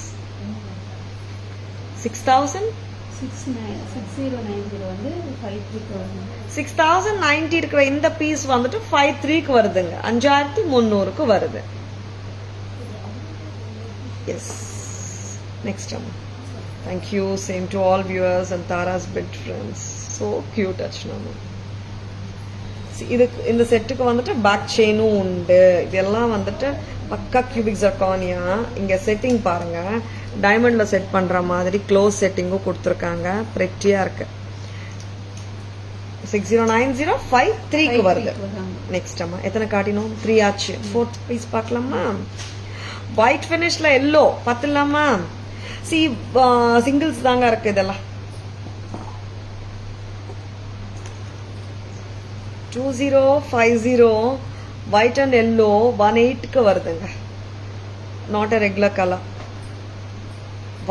6090 வந்து 53 வருது. 6090 இருக்கிற இந்த பீஸ் வந்துட்டு 53க்கு வருதுங்க. 5300க்கு வருது. Yes, next time. Thank you. Same to all viewers and Tara's bid friends. So cute Archana. இது இந்த செட்டுக்கு வந்துட்டு பேக் செயினும் உண்டு. இதெல்லாம் வந்துட்டு பக்கா கியூபிக் ஜர்கானியா. இங்க செட்டிங் பாருங்க, டைமண்ட்ல செட் பண்ற மாதிரி க்ளோஸ் செட்டிங்கும் கொடுத்துருக்காங்க. பிரெட்டியா இருக்கு. 6090 53க்கு வருது. நெக்ஸ்ட் அம்மா எத்தனை காட்டினோம்? 3 ஆச்சு. 4th பீஸ் பார்க்கலாமா? ஒயிட் ஃபினிஷ்ல எல்லோ பார்த்துலாமா? சி சிங்கிள்ஸ் தாங்க இருக்கு இதெல்லாம். 2050 ஒயிட் அண்ட் எல்லோ 18க்கு வருதுங்க. Not a regular colour.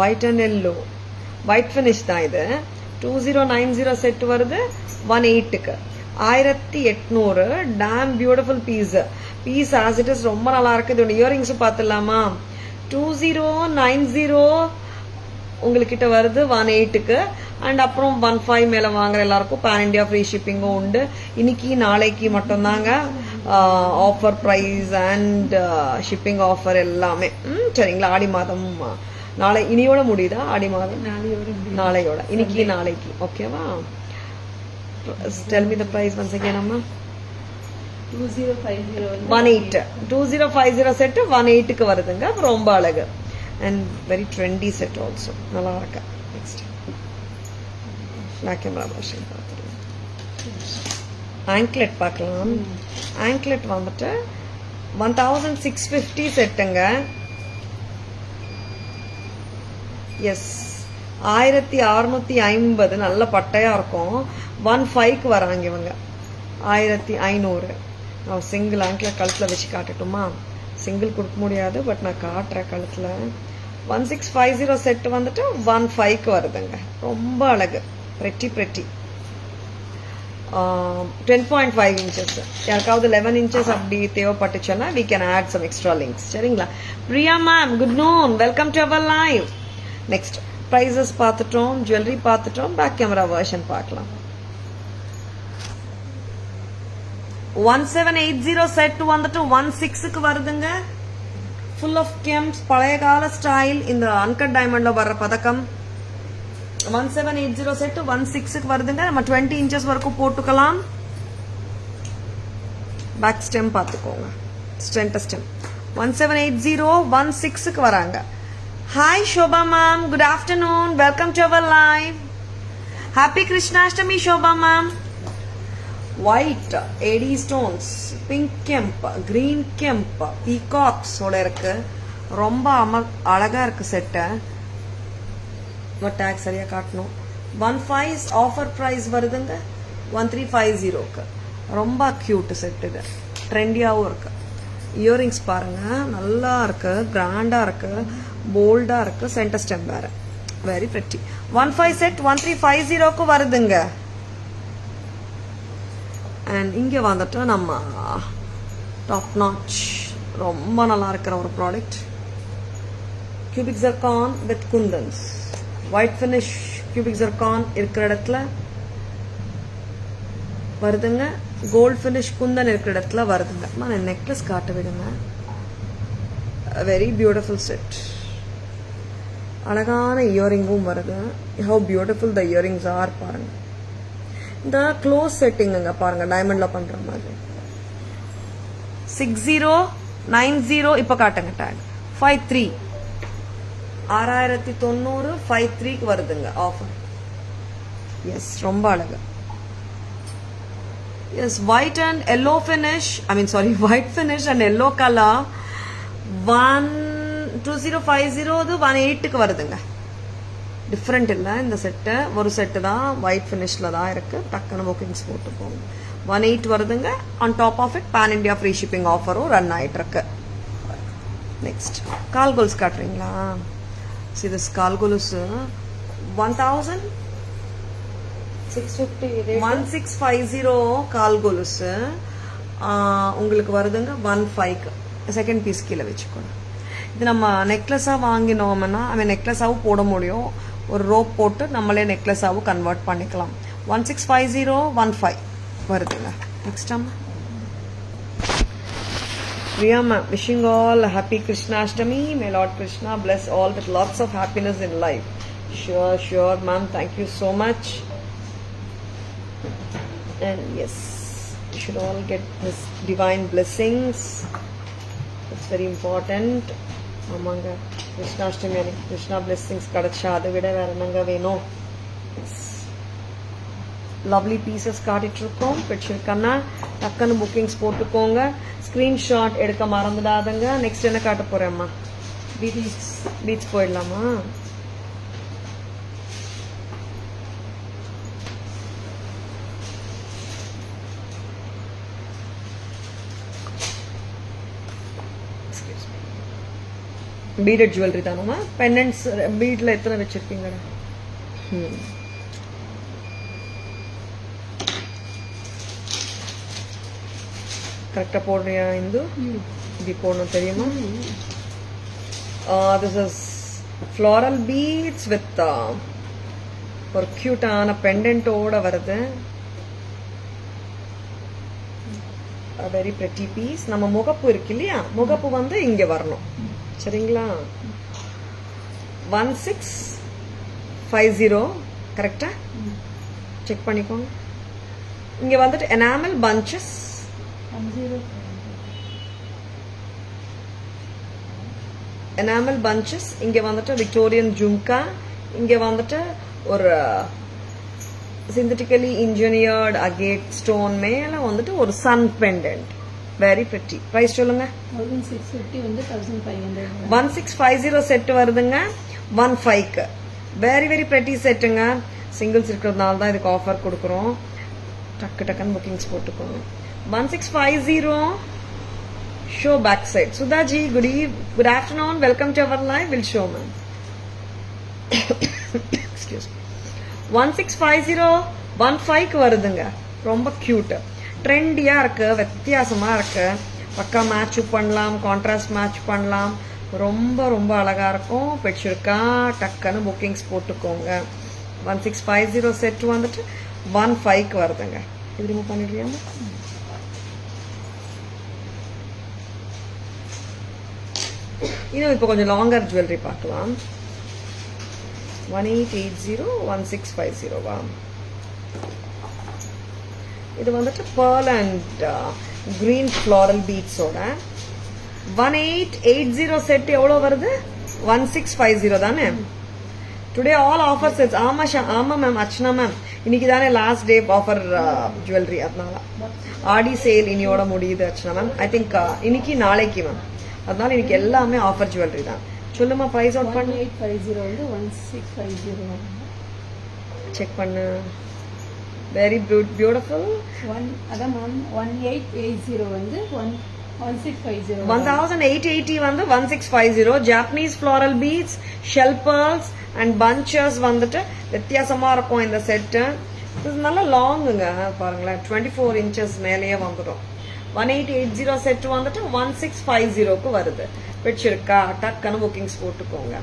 White and yellow white finish தான் இது. 2090 செட் வருது 18க்கு. 1800. Damn beautiful piece. Piece as it is ரொம்ப நல்லா இருக்கு. இதோட இயரிங்ஸ் பார்த்துலாமா? 2090 உங்ககிட்ட வருது 18க்கு. அண்ட் அப்புறம் 15 மேல வாங்குற எல்லாருக்கும் பேன் இண்டியா ஃப்ரீ ஷிப்பிங்கும் உண்டு. இன்னைக்கு நாளைக்கு மட்டும்தாங்க offer price and shipping offer எல்லாமே. சரிங்களா? ஆடி மாதம் நாளை இனியோட முடியுதா? ஆடி மாதம் நாளையோட, இன்னைக்கு நாளைக்கு. ஓகேவா? Tell me the price once again அம்மா. 2050 2050 செட் 18க்கு வருதுங்க. ரொம்ப அழகு and very trendy set also. நல்லா இருக்கு. நெக்ஸ்ட் பேக் கேமரா வெர்ஷன் பார்த்துக்கலாம். ஆங்க்லெட் பார்க்கலாம். ஆங்க்லெட் வந்துட்டு 1650 செட்டுங்க. எஸ் 1650 நல்ல பட்டையாக இருக்கும். 15க்கு வராங்க இவங்க. 1500. நான் சிங்கிள் ஆங்கில் கழுத்தில் வச்சு காட்டட்டுமா? சிங்கிள் கொடுக்க முடியாது, பட் நான் காட்டுறேன் கழுத்தில். 1650 செட்டு வந்துட்டு 15க்கு வருதுங்க. ரொம்ப அழகு. pretty 10.5 inches. யாருக்காவது 11 inches அப்படி தேவைப்பட்டுச்சுன்னா we can add some extra links. சரிங்களா? Priya ma'am good noon, welcome to our live. Next prices பார்த்துட்டோம், ஜுவல்லரி பார்த்துட்டோம், பேக் கேமரா வெர்ஷன் பார்க்கலாம். 1780 செட் வந்துட்டு 16க்கு வருதுங்க. ஃபுல் ஆஃப் கெம்ஸ், பழைய கால ஸ்டைல், இந்த அன்கட் டைமண்ட்ல வர்ற பதக்கம். 1780 செட் 16க்கு வருதுங்க. நம்ம 20 inches வரைக்கும் போட்டுக்கலாம். பேக் ஸ்டெம் பார்த்துக்கோங்க, ஸ்ட்ரென்ட் ஸ்டெம். 1780 16க்கு வராங்க. Hi Shobha ma'am, good afternoon, welcome to our live. Happy Krishnashtami Shobha ma'am. White AD stones, pink kemp, green kemp, பீகாக்ஸோட இருக்கு. ரொம்ப அழகா இருக்கு செட்டு. டேக் சரியா காட்டணும். 15 ஆஃபர் பிரைஸ் வருதுங்க. 1350க்கு. ரொம்ப கியூட் செட் இது, ட்ரெண்டியாகவும் இருக்கு. இயரிங்ஸ் பாருங்க, நல்லா இருக்கு, கிராண்டா இருக்கு, போல்டா இருக்கு. சென்டர் ஸ்டெம் வேற, வெரி பிரிட்டி. 15 செட் 1350க்கு வருதுங்க. அண்ட் இங்கே வந்துட்டு நம்ம டாப் நாச், ரொம்ப நல்லா இருக்கிற ஒரு product. cubic zircon with kundans, white finish cubic zircon இருக்கிற இடத்துல வருதுங்க. கோல்ட் ஃபினிஷ் குந்தன் இருக்கிற இடத்துல வருதுங்க. நான் நெக்லஸ் காட்ட விடுங்க. Very beautiful set. அழகான இயரிங்கும் வருது. How beautiful the earrings are பாருங்க. இந்த க்ளோஸ் செட்டிங்க பாருங்க, டைமண்ட்ல பண்ற மாதிரி. 6090 இப்ப காட்டுங்க டேக். 53 6090 53க்கு வருதுங்க ஆஃபர். எஸ் ரொம்ப அழகு. Yes white and yellow finish, white finish and yellow colour. 2050 18க்கு வருதுங்க. டிஃப்ரெண்ட் இல்லை இந்த செட்டு. ஒரு செட்டு தான் ஒயிட் ஃபினிஷில் தான் இருக்கு. டக்குன்னு புக்கிங்ஸ் போட்டு போங்க. 18 வருதுங்க. On top of it pan India free shipping ஆஃபரும் ரன் ஆயிட்டு இருக்கு. நெக்ஸ்ட் கால் கோல்ஸ் காட்டுறீங்களா? திஸ் கால் கோல்ஸ் 1650 கால் கோல்ஸ் உங்களுக்கு வருதுங்க. 15க்கு செகண்ட் பீஸ் கீழே வச்சுக்கணும். இது நம்ம நெக்லஸாக வாங்கினோம்னா நெக்லஸாகவும் போட முடியும். ஒரு ரோப் போட்டு நம்மளே நெக்லஸாகவும் கன்வெர்ட் பண்ணிக்கலாம். 1650 15 வருதுங்க. நெக்ஸ்ட் அம்மா Priya ma'am, wishing all a happy Krishnashtami. May Lord Krishna bless all with lots of happiness in life. Sure ma'am, thank you so much. And yes, you should all get His divine blessings. It's very important. ஆமாங்க, கிருஷ்ணாஷ்டமி அன்னைக்கு Krishna blessings கிடைச்சா அதை விட வேற என்னங்க வேணும்? Lovely pieces காட்டிட்டு இருக்கோம். பிடிச்சிருக்கன்னா டக்குன்னு புக்கிங்ஸ் போட்டுக்கோங்க. ஸ்கிரீன்ஷாட் எடுக்க மறந்துடாதுங்க. நெக்ஸ்ட் என்ன காட்ட போறேம்மா? பீச் போயிடலாமா? பீடட் ஜுவல்லரி தானம்மா? பெண்டன்ட்ஸ் பீட்ல எத்தனை வச்சிருக்கீங்கடா? கரெக்டா போடுறியா இந்து? இப்படி போடணும் தெரியுமா? This is floral beads with ஒரு கியூட்டான பெண்டன்ட்டோட வருது. Very pretty piece. நம்ம முகப்பு இருக்கு இல்லையா, முகப்பு வந்து இங்க வரணும். சரிங்களா? 1650 கரெக்டா? செக் பண்ணிக்கோங்க. இங்க வந்துட்டு எனாமல் பஞ்சஸ், எனாமல் பஞ்சஸ். இங்க வந்துட்டு விக்டோரியன் ஜும்கா. இங்க வந்துட்டு ஒரு சிந்தட்டிக்கலி இன்ஜினியர்ட் அகேட் ஸ்டோன் மேல வந்துட்டு ஒரு sun pendant. Very pretty. Price சொல்லுங்க. 1650 வந்து 1500. 1650 செட் வருதுங்க 15க்கு. வெரி வெரி பிரிட்டி செட்டுங்க. சிங்கிள்ஸ் இருக்கிறதுனால தான் இதுக்கு ஆஃபர் கொடுக்குறோம். டக்கு டக்குன்னு புக்கிங்ஸ் போட்டுக்கோங்க. 1650 show back side. Sudhaji good afternoon, welcome to our live. Will show ma'am. Excuse. 1650 15க்கு வருதுங்க. ரொம்ப கியூட், ட்ரெண்டியா இருக்கு, வித்தியாசமா இருக்கு. பக்கா மேட்ச் பண்ணலாம், கான்ட்ராஸ்ட் மேட்ச் பண்ணலாம். ரொம்ப ரொம்ப அழகா இருக்கும். பிடிச்சிருக்கா டக்குன்னு புக்கிங்ஸ் போட்டுக்கோங்க. 1650 செட் வந்துட்டு 15க்கு வருதுங்க. இது ரிமூவ் பண்ணிடுறியா? இன்னும் இப்போ கொஞ்சம் லாங்கர் ஜுவல்லரி பார்க்கலாம். 1880 1650 வா. இது வந்துட்டு pearl and green floral beadsோட 1880 set எவ்வளோ வருது? 1650 தானே. Today all offer sets. ஆமா மேம், அர்ச்சனா மேம், இன்னைக்கு தானே லாஸ்ட் டே ஆஃபர் ஜுவல்லரி, அதனால ஆடி சேல் இனியோட முடியுது அர்ச்சனா மேம். ஐ திங்க் இன்னைக்கு நாளைக்கு மேம், அதனால இன்னைக்கு எல்லாமே ஆஃபர் ஜுவல்லரி தான். சொல்லுமா, பிரைஸ் அவுட் பண்ணு. 1850 வந்து 1650. செக் பண்ணு. Very beautiful. அதான் மேம் 1880 வந்து 1650. 1880 வந்து 1650. Japanese floral beads, shell pearls and punches வந்துட்டு வித்தியாசமா இருக்கும் இந்த செட்டு. இது நல்லா லாங்குங்க, பாருங்களேன், 24 inches மேலேயே வந்துடும். 1880 செட் வந்துட்டு 1650க்கு வருது. பிடிச்சிருக்கா டக்குன்னு புக்கிங்ஸ் போட்டுக்கோங்க.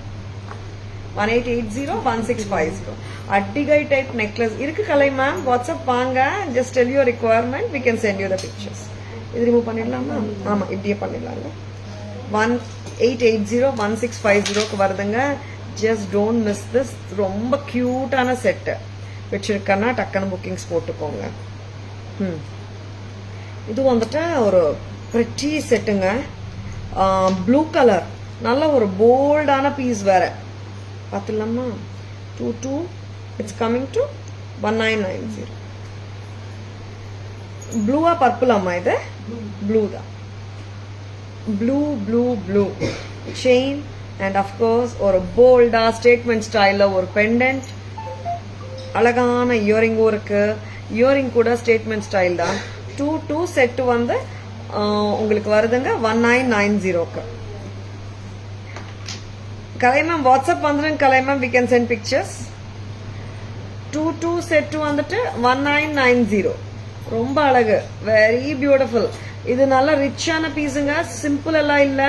1880 1650. அட்டிகை டைப் நெக்லஸ் இருக்கு கலை மேம். வாட்ஸ்அப் வாங்க, just tell your requirement, we can send you the pictures. இது ரிமூவ் பண்ணிடலாமா? ஆமா, இப்படியே பண்ணிடலாங்க. 1880 1650க்கு வருதுங்க. Just don't miss this. ரொம்ப கியூட்டான செட்டு. வச்சிருக்கேன்னா டக்குன்னு புக்கிங்ஸ் போட்டுக்கோங்க. இது வந்துட்டு ஒரு பிரிட்டி செட்டுங்க. ப்ளூ கலர், நல்ல ஒரு போல்டான பீஸ் வேற. பார்த்துலாமா? 22 இட்ஸ் கமிங் டு 1990. ப்ளூவா பர்பிளாமா? இது ப்ளூ தான். Blue blue blue chain and of course ஒரு போல்டா ஸ்டேட்மெண்ட் ஸ்டைல ஒரு பெண்டன்ட். அழகான இயரிங்கும் இருக்கு. இயரிங் கூட ஸ்டேட்மெண்ட் ஸ்டைல் தான். 2 செட் வந்து உங்களுக்கு வருதுங்க 1990க்கு. கலைமேம் வாட்ஸ்அப் வந்துருங்க Kalai ma'am, we can send pictures. 2 set வந்துட்டு 1990. ரொம்ப அழகு, வெரி பியூட்டிஃபுல். இது நல்ல ரிச்சான பீஸுங்க. சிம்பிள் எல்லாம் இல்ல,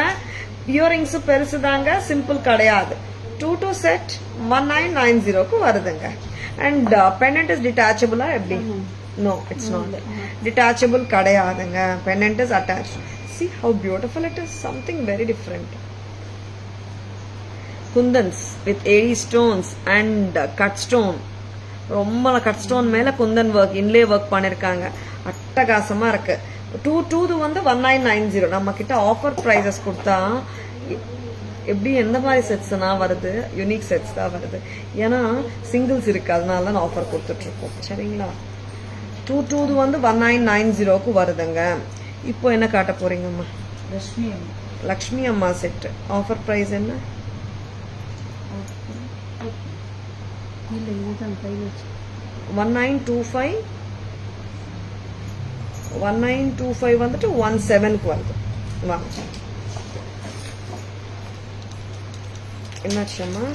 இயரிங்ஸ் பெருசு தாங்க, சிம்பிள் கிடையாது. 2 செட் 1990க்கு வருதுங்க. அண்ட் பெண்டன்ட் இஸ் டிட்டாச்சபிளா எப்படி? நோ, இட்ஸ் நாட் டிட்டாச்சபிள் கிடையாதுங்க. Pendant is attach. See how beautiful it is, something very different. Kundans with AD stones and cut stone. ரொம்ப கட் ஸ்டோன் மேல குந்தன் ஒர்க், இன்லே ஒர்க் பண்ணிருக்காங்க. அட்டகாசமா இருக்கு. 2 வந்து 1990. நம்ம கிட்ட ஆஃபர் பிரைசஸ் கொடுத்தா எப்படி எந்த மாதிரி செட்ஸ்னா வருது? யூனிக் செட்ஸ் தான் வருது. ஏன்னா சிங்கிள்ஸ் இருக்கு, அதனால தான் ஆஃபர் கொடுத்துட்டு இருக்கோம். சரிங்களா? 2 வந்து 1990க்கு வருதுங்க. இப்போ என்ன காட்ட போறீங்கம்மா? லக்ஷ்மி அம்மா செட். ஆஃபர் பிரைஸ் என்ன? 1925. 1925 வந்துட்டு 17க்கு வருது. என்னாச்சும்மா?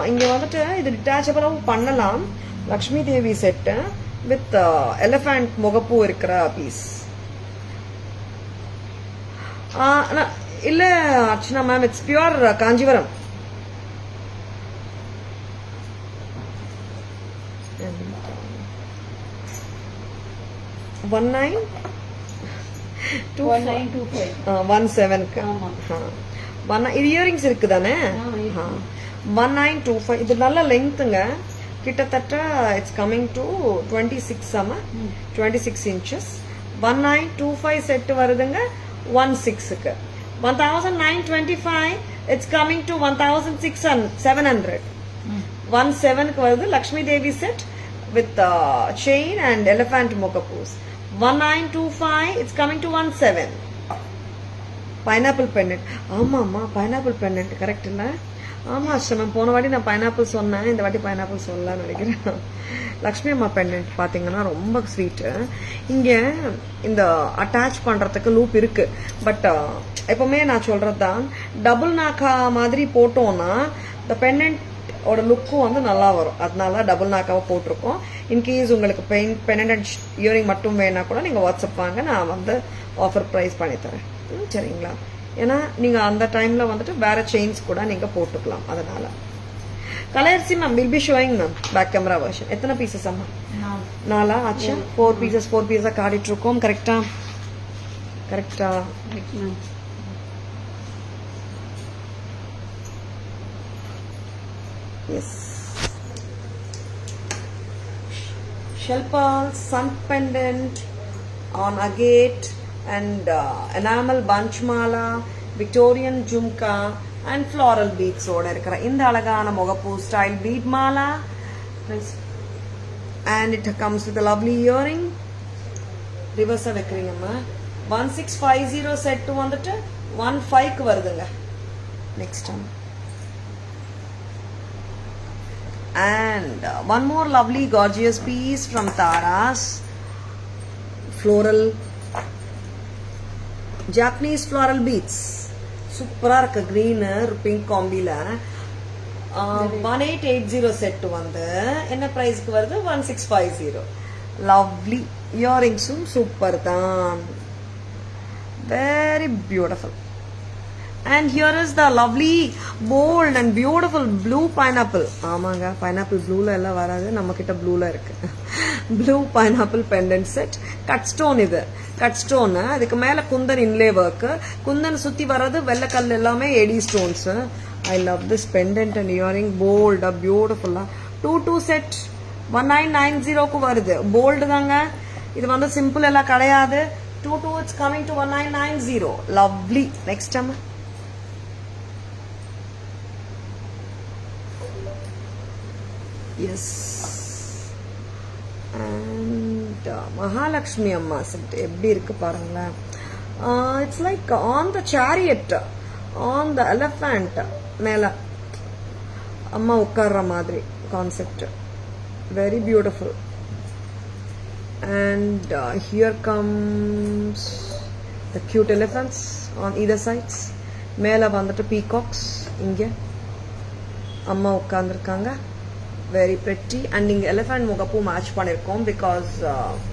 இங்க வந்துட்டு இது டிட்டாச்சபிளாவும் பண்ணலாம். Lakshmi Devi set with elephant முகப்பூ இருக்கிற பீஸ். இல்ல Archana ma'am, it's pure Kanchipuram. One 17க்கு. இது இயரிங்ஸ் இருக்கு தானே? 1925. இது நல்ல லெங்க்த்துங்க. கிட்டத்தட்ட it's coming to 26 inches. 1925 set வருதுங்க 16க்கு. 1925 இட்ஸ் கமிங் டு 1700. 17க்கு வருது Lakshmi Devi set with chain and elephant முகப்பூஸ். 1925 it's coming to 17. Pineapple pendant. ஆமாம்மா பைனாப்பிள் பெண்டன்ட் கரெக்ட் இல்லை? ஆமாம் அஷ்டமம், போன வாட்டி நான் பைனாப்பிள் சொன்னேன், இந்த வாட்டி பைனாப்பிள் சொல்லலாம்னு நினைக்கிறேன். லக்ஷ்மி அம்மா பெண்டன்ட் பார்த்தீங்கன்னா ரொம்ப ஸ்வீட்டு. இங்கே இந்த அட்டாச் பண்ணுறதுக்கு லூப் இருக்கு. பட் எப்பவுமே நான் சொல்கிறது தான், டபுள் நாக்கா மாதிரி போட்டோம்னா இந்த பெண்டன்ட்டோட லுக்கும் வந்து நல்லா வரும். அதனால டபுள் நாக்காவை போட்டிருக்கோம். இன்கேஸ் உங்களுக்கு பெண்டன்ட் இயரிங் மட்டும் வேணா கூட நீங்கள் வாட்ஸ்அப் வாங்க, நான் வந்து ஆஃபர் ப்ரைஸ் பண்ணித்தரேன். சரிங்களா? ஏன்னா நீங்கள் அந்த டைமில் வந்துட்டு வேற செயின்ஸ் கூட நீங்கள் போட்டுக்கலாம். அதனால கலர்ஸி ma'am will be showing ma'am back camera version. எத்தனை பீசஸ் அம்மா? 4 ஆச்சா? 4 பீசஸாக காட்டிட்டு இருக்கோம். கரெக்டா? Yes. Shelpal sun pendant on agate and enamel bunch mala, Victorian jhumka and floral beads ஓட இருக்கிற இந்த அழகான முகப்பூ ஸ்டைல் bead மாலா. And it comes with a lovely earring. ரிவர்ஸா வைக்கிறீங்கம்மா. 1650 செட் வந்துட்டு 15க்கு வருதுங்க. Next time. And one more lovely gorgeous piece from Tara's. Floral Japanese floral beads. சூப்பரா இருக்கு. கிரீன் பிங்க் காம்பில 1880 செட் வந்து என்ன பிரைஸ்க்கு வருது? 1650. லவ்லி இயரிங்ஸும் சூப்பர் தான். Very beautiful. And here is the lovely bold and beautiful blue pineapple. ஆமாங்க, pineapple blueல எல்லாம் வராது, நம்ம கிட்ட blueல இருக்கு. blue pineapple pendant set. Cut stone. இது கட் ஸ்டோன். அதுக்கு மேல குந்தன் இன்லே ஒர்க். குந்தன் சுத்தி வர்றது வெள்ளக்கல் எல்லாமே AD stones. I love this pendant and earring. bold beautiful. 2 set 1990க்கு வருது. bold தாங்க. இது வந்து சிம்பிள் எல்லாம் கிடையாது. 2 it's coming to 1990. lovely. next time. Yes. And Mahalakshmi Amma set எப்படி இருக்கு பாருங்களேன். It's like on the chariot, on the elephant மேல அம்மா உட்கார்ற மாதிரி concept. very beautiful. And here comes the cute elephants on either sides. மேல வந்துட்டு peacocks. இங்க அம்மா உட்கார்ந்துருக்காங்க. very pretty. and இங்க எலிஃபண்ட் முகப்பு மேட்ச் பண்ணிருக்கோம் because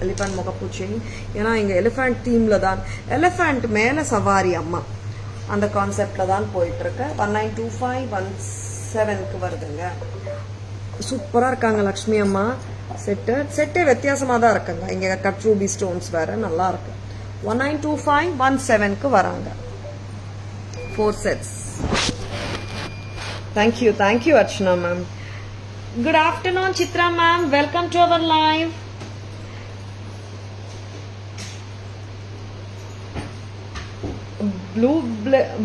எலிஃபண்ட் முகப்பு செயின். ஏன்னா இங்க எலிஃபண்ட் தீம்ல தான், எலிஃபண்ட் மேல சவாரி அம்மா அந்த கான்செப்ட்ல தான் போயிட்டு இருக்கு. 1925 17க்கு வருதுங்க. சூப்பரா இருக்காங்க லக்ஷ்மி அம்மா செட்டே வித்தியாசமா தான் இருக்குங்க. இங்க கட் ரூபி ஸ்டோன்ஸ் வேற நல்லா இருக்கு. 1925 17க்கு வராங்க. 4 sets. thank you Archana ma'am. Good afternoon Chitra ma'am, welcome to our live.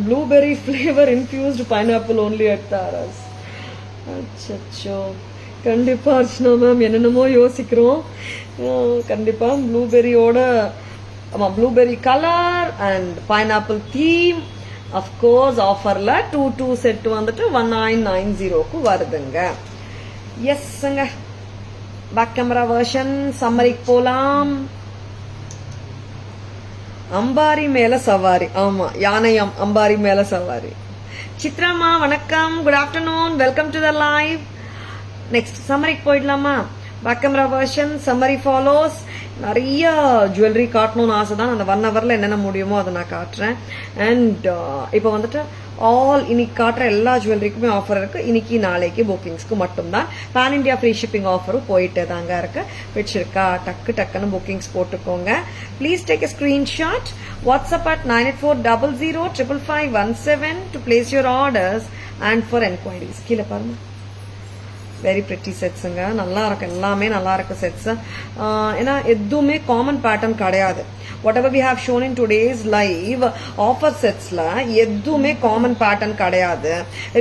Blueberry flavor infused pineapple only at Tara's. அச்சோ, கண்டிப்பா அர்ச்சனா மேம் என்னென்னமோ யோசிக்கிறோம். கண்டிப்பா ப்ளூபெரியோட, ஆமா blueberry colour and pineapple theme of course ஆஃபர்ல 2 செட் வந்துட்டு 1990க்கு வருதுங்க. எஸ்ங்க. பேக் கேமரா வெர்ஷன் சம்மரிக்கு போலாம். அம்பாரி மேல சவாரி. ஆமா, யானையம் அம்பாரி மேல சவாரி. சித்ராமா வணக்கம், good afternoon, welcome to the live. Next சம்மரிக்கு போயிடலாமா? Back camera version summary follows. நிறைய ஜுவல்லரி காட்டணும்னு ஆசை தான். அந்த 1 ஹவர்ல என்னென்ன முடியுமோ அதை நான் காட்டுறேன். அண்ட் இப்போ வந்துட்டு இன்னைக்கு காட்டுற எல்லா ஜுவல்லரிக்குமே ஆஃபர் இருக்கு. இன்னைக்கு நாளைக்கு புக்கிங்ஸ்க்கு மட்டும்தான். பேன் இண்டியா ஃப்ரீ ஷிப்பிங் ஆஃபரும் போயிட்டே தாங்க இருக்கு. பிடிச்சிருக்கா டக்குன்னு புக்கிங்ஸ் போட்டுக்கோங்க. Please take a screenshot. WhatsApp at 9840055517 to place your orders and for enquiries. கீழே பாருங்க. வெரி பிரிட்டி செட்ஸுங்க. நல்லா இருக்கு, எல்லாமே நல்லா இருக்கு செட்ஸ். ஏன்னா எதுவுமே காமன் பேட்டர்ன் கிடையாது. Whatever we have shown in today's live offer செட்ஸ்ல எதுவுமே காமன் பேட்டர்ன் கிடையாது,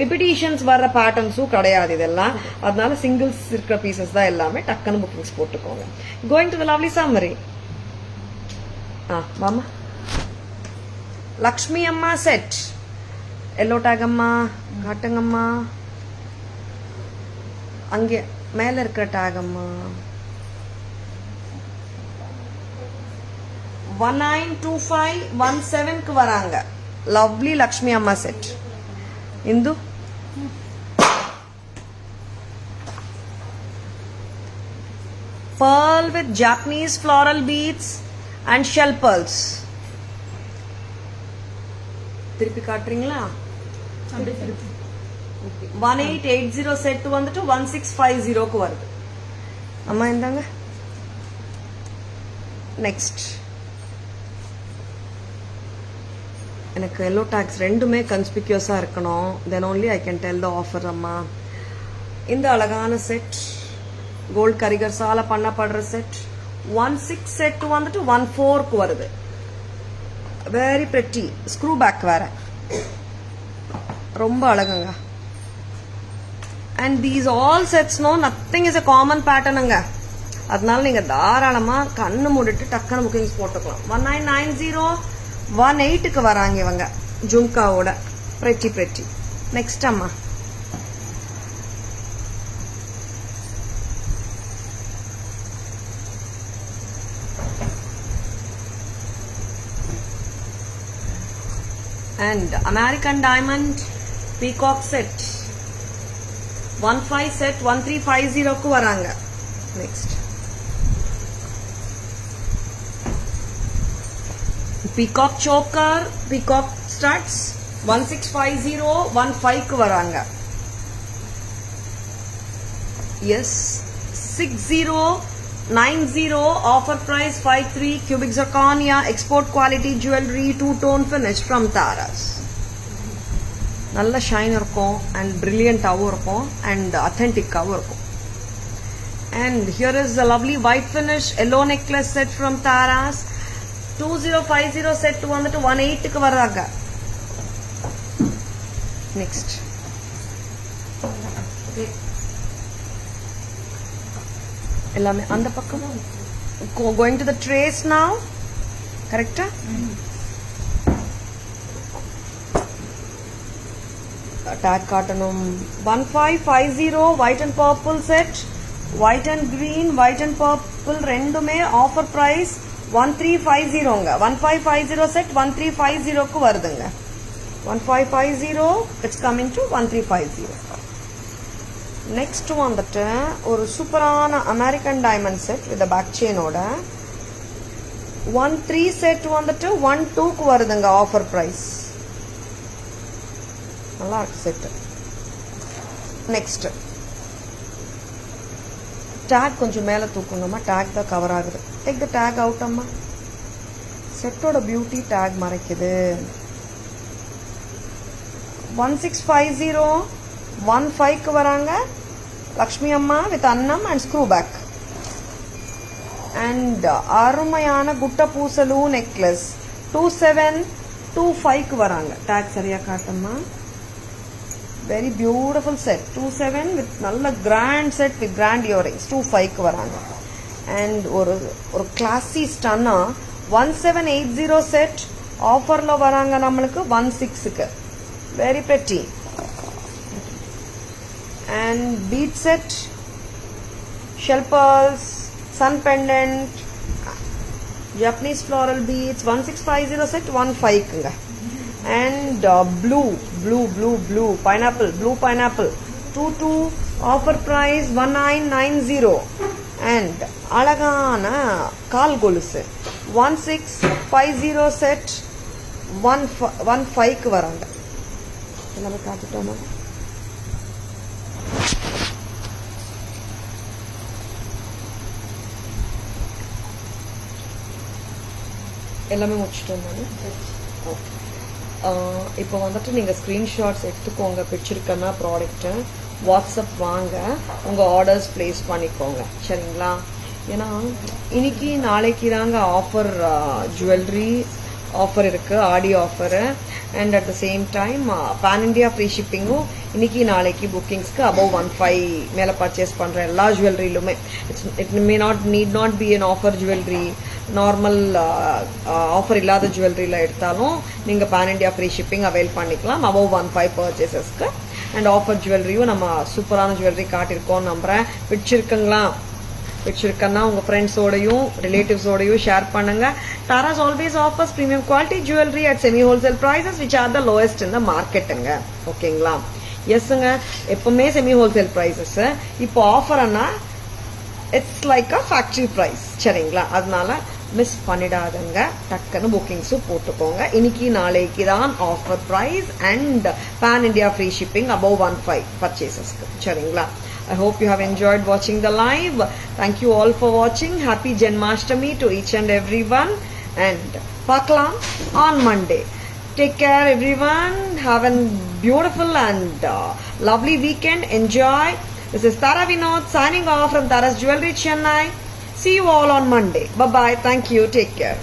ரிப்பீட்டேஷன்ஸ் வர்ற பேட்டர்ன்ஸும் கிடையாது இதெல்லாம். அதனால சிங்கிள்ஸ் இருக்கிற பீசஸ் தான் எல்லாமே. டக்குன்னு புக்கிங்ஸ் போட்டுக்கோங்க. Going to the lovely summary. மாமா லக்ஷ்மி அம்மா செட் எல்லோ டேக் அம்மா காட்டுங்கம்மா. அங்கே மேல இருக்கிற டேக் அம்மா 192517க்கு வராங்க. லவ்லி லக்ஷ்மி அம்மா set. Hindu pearl with Japanese floral beads and shell pearls. திருப்பி காட்டுறீங்களா? 1880 செட் வந்துட்டு 1650க்கு வருது. அம்மா இந்தாங்க. நெக்ஸ்ட் எனக்கு எல்லோ டாக்ஸ் ரெண்டுமே கன்ஸ்பிக்யூஸா இருக்கணும். தென் only I can tell the offer. அம்மா இந்த அழகான செட் கோல்ட் கரிகர்ஸால பண்ணப்படுற செட் 16 செட் வந்துட்டு 14க்கு வருது. Very pretty. ஸ்க்ரூ பேக் வேற, ரொம்ப அழகுங்க. And these all sets no nothing is a common பேட்டர்னுங்க. அதனால நீங்க தாராளமா கண்ணு மூடிட்டு டக்குன்னு புக்கிங்ஸ் போட்டுக்கலாம். 1990 18க்கு வராங்க இவங்க ஜும்காவோட. Pretty pretty. நெக்ஸ்ட் அம்மா and American Diamond Peacock set 15 set 1350க்கு வராங்க. Next Peacock choker Peacock studs 1650 15க்கு வராங்க. Yes 6090 offer price 53 cubic zirconia export quality jewelry two-tone finish from Taras. நல்ல ஷைன் இருக்கும் அண்ட் பிரில்லியண்டாகவும் இருக்கும் அண்ட் அத்தென்டிக்காகவும் இருக்கும். And here is a lovely white finish yellow necklace set from Taras 2050 set வந்துட்டு 18க்கு வர்றாங்க. Next எல்லாமே அந்த பக்கம். Going to the trace now. கரெக்டா? டேக் காட்டணும். 1550 white and purple set, white and green white and purple ரெண்டுமே offer price 1350ங்க. 1550 set 1350க்கு வருதுங்க. 1550 it's coming to 1350. Next வந்துட்டு ஒரு சூப்பரான American diamond set with back செயினோட 13 செட் வந்துட்டு 12க்கு வருதுங்க ஆஃபர் பிரைஸ். நல்லா இருக்கு செட். நெக்ஸ்ட் டேக் கொஞ்சம் மேல தூக்குங்கம்மா. டேக் தான் கவர் ஆகுது. டேக் த டேக் அவுட் அம்மா. செட்டோட பியூட்டி டேக் மறைக்குது. 1650 15க்கு வராங்க லக்ஷ்மி அம்மா வித் அன்னம் அண்ட் ஸ்க்ரூ பேக். அண்ட் அருமையான குட்ட பூசலு நெக்லஸ் 2725க்கு வராங்க. டேக் சரியா காட்டம்மா. வெரி பியூட்டிஃபுல் செட் 27 வித் நல்ல grand set with grand earrings 25க்கு வராங்க. அண்ட் ஒரு கிளாசி ஸ்டன்னா 1780 செட் ஆஃபர்ல வராங்க நம்மளுக்கு 16க்கு. Very pretty. And bead set shell pearls sun pendant Japanese floral beads 1650 set 15க்குங்க. and blue pineapple 22 offer price 1990 and அழகான கால் கொலுசு 1650 செட் 15க்கு வராங்க. எல்லாமே காட்டுட்டோமா? எல்லாமே முடிச்சிட்டோம். ஓகே, இப்போ வந்துட்டு நீங்கள் ஸ்க்ரீன்ஷாட்ஸ் எடுத்துக்கோங்க பிடிச்சிருக்கன்னா ப்ராடக்ட்டு. வாட்ஸ்அப் வாங்க, உங்கள் ஆர்டர்ஸ் ப்ளேஸ் பண்ணிக்கோங்க. சரிங்களா? ஏன்னா இன்னைக்கு நாளைக்கு தாங்க ஆஃபர், ஜுவல்லரி ஆஃபர் இருக்குது, Aadi offer. And at the same time pan India free ஷிப்பிங்கும் இன்னைக்கு நாளைக்கு புக்கிங்ஸ்க்கு அபவ் 1.5 மேலே பர்ச்சேஸ் பண்ணுற எல்லா ஜுவல்லரியிலுமே. It need not be an offer jewellery, normal offer இல்லாத ஜுவல்லரியில் எடுத்தாலும் நீங்கள் pan India free shipping avail பண்ணிக்கலாம் அபவ் 1.5 பர்ச்சேசஸ்க்கு. அண்ட் ஆஃபர் ஜுவல்லரியும் நம்ம சூப்பரான ஜுவல்லரி காட்டியிருக்கோம் நம்புகிறேன். பிடிச்சிருக்கன்னா உங்கள் ஃப்ரெண்ட்ஸோடையும் ரிலேட்டிவ்ஸோடையும் ஷேர் பண்ணுங்க. Tara's always offers premium quality jewelry at semi wholesale prices which are the lowest in the marketங்க. ஓகேங்களா? எஸ்ங்க, எப்பவுமே செமி ஹோல்சேல் ப்ரைஸஸ். இப்போ ஆஃபர்னா it's like a factory price. சரிங்களா? அதனால மிஸ் பண்ணிடாதுங்க, டக்குன்னு புக்கிங்ஸும் போட்டுக்கோங்க. இன்னைக்கு நாளைக்கு தான் offer price and pan India free shipping above 1.5 பர்ச்சேசஸ்க்கு. சரிங்களா? I hope you have enjoyed watching the live. Thank you all for watching. Happy Janmashtami to each and everyone. And Paklam on Monday. Take care everyone. Have a beautiful and lovely weekend. Enjoy. This is Tara Vinod signing off from Tara's Jewelry Chennai. See you all on Monday. Bye bye. Thank you. Take care.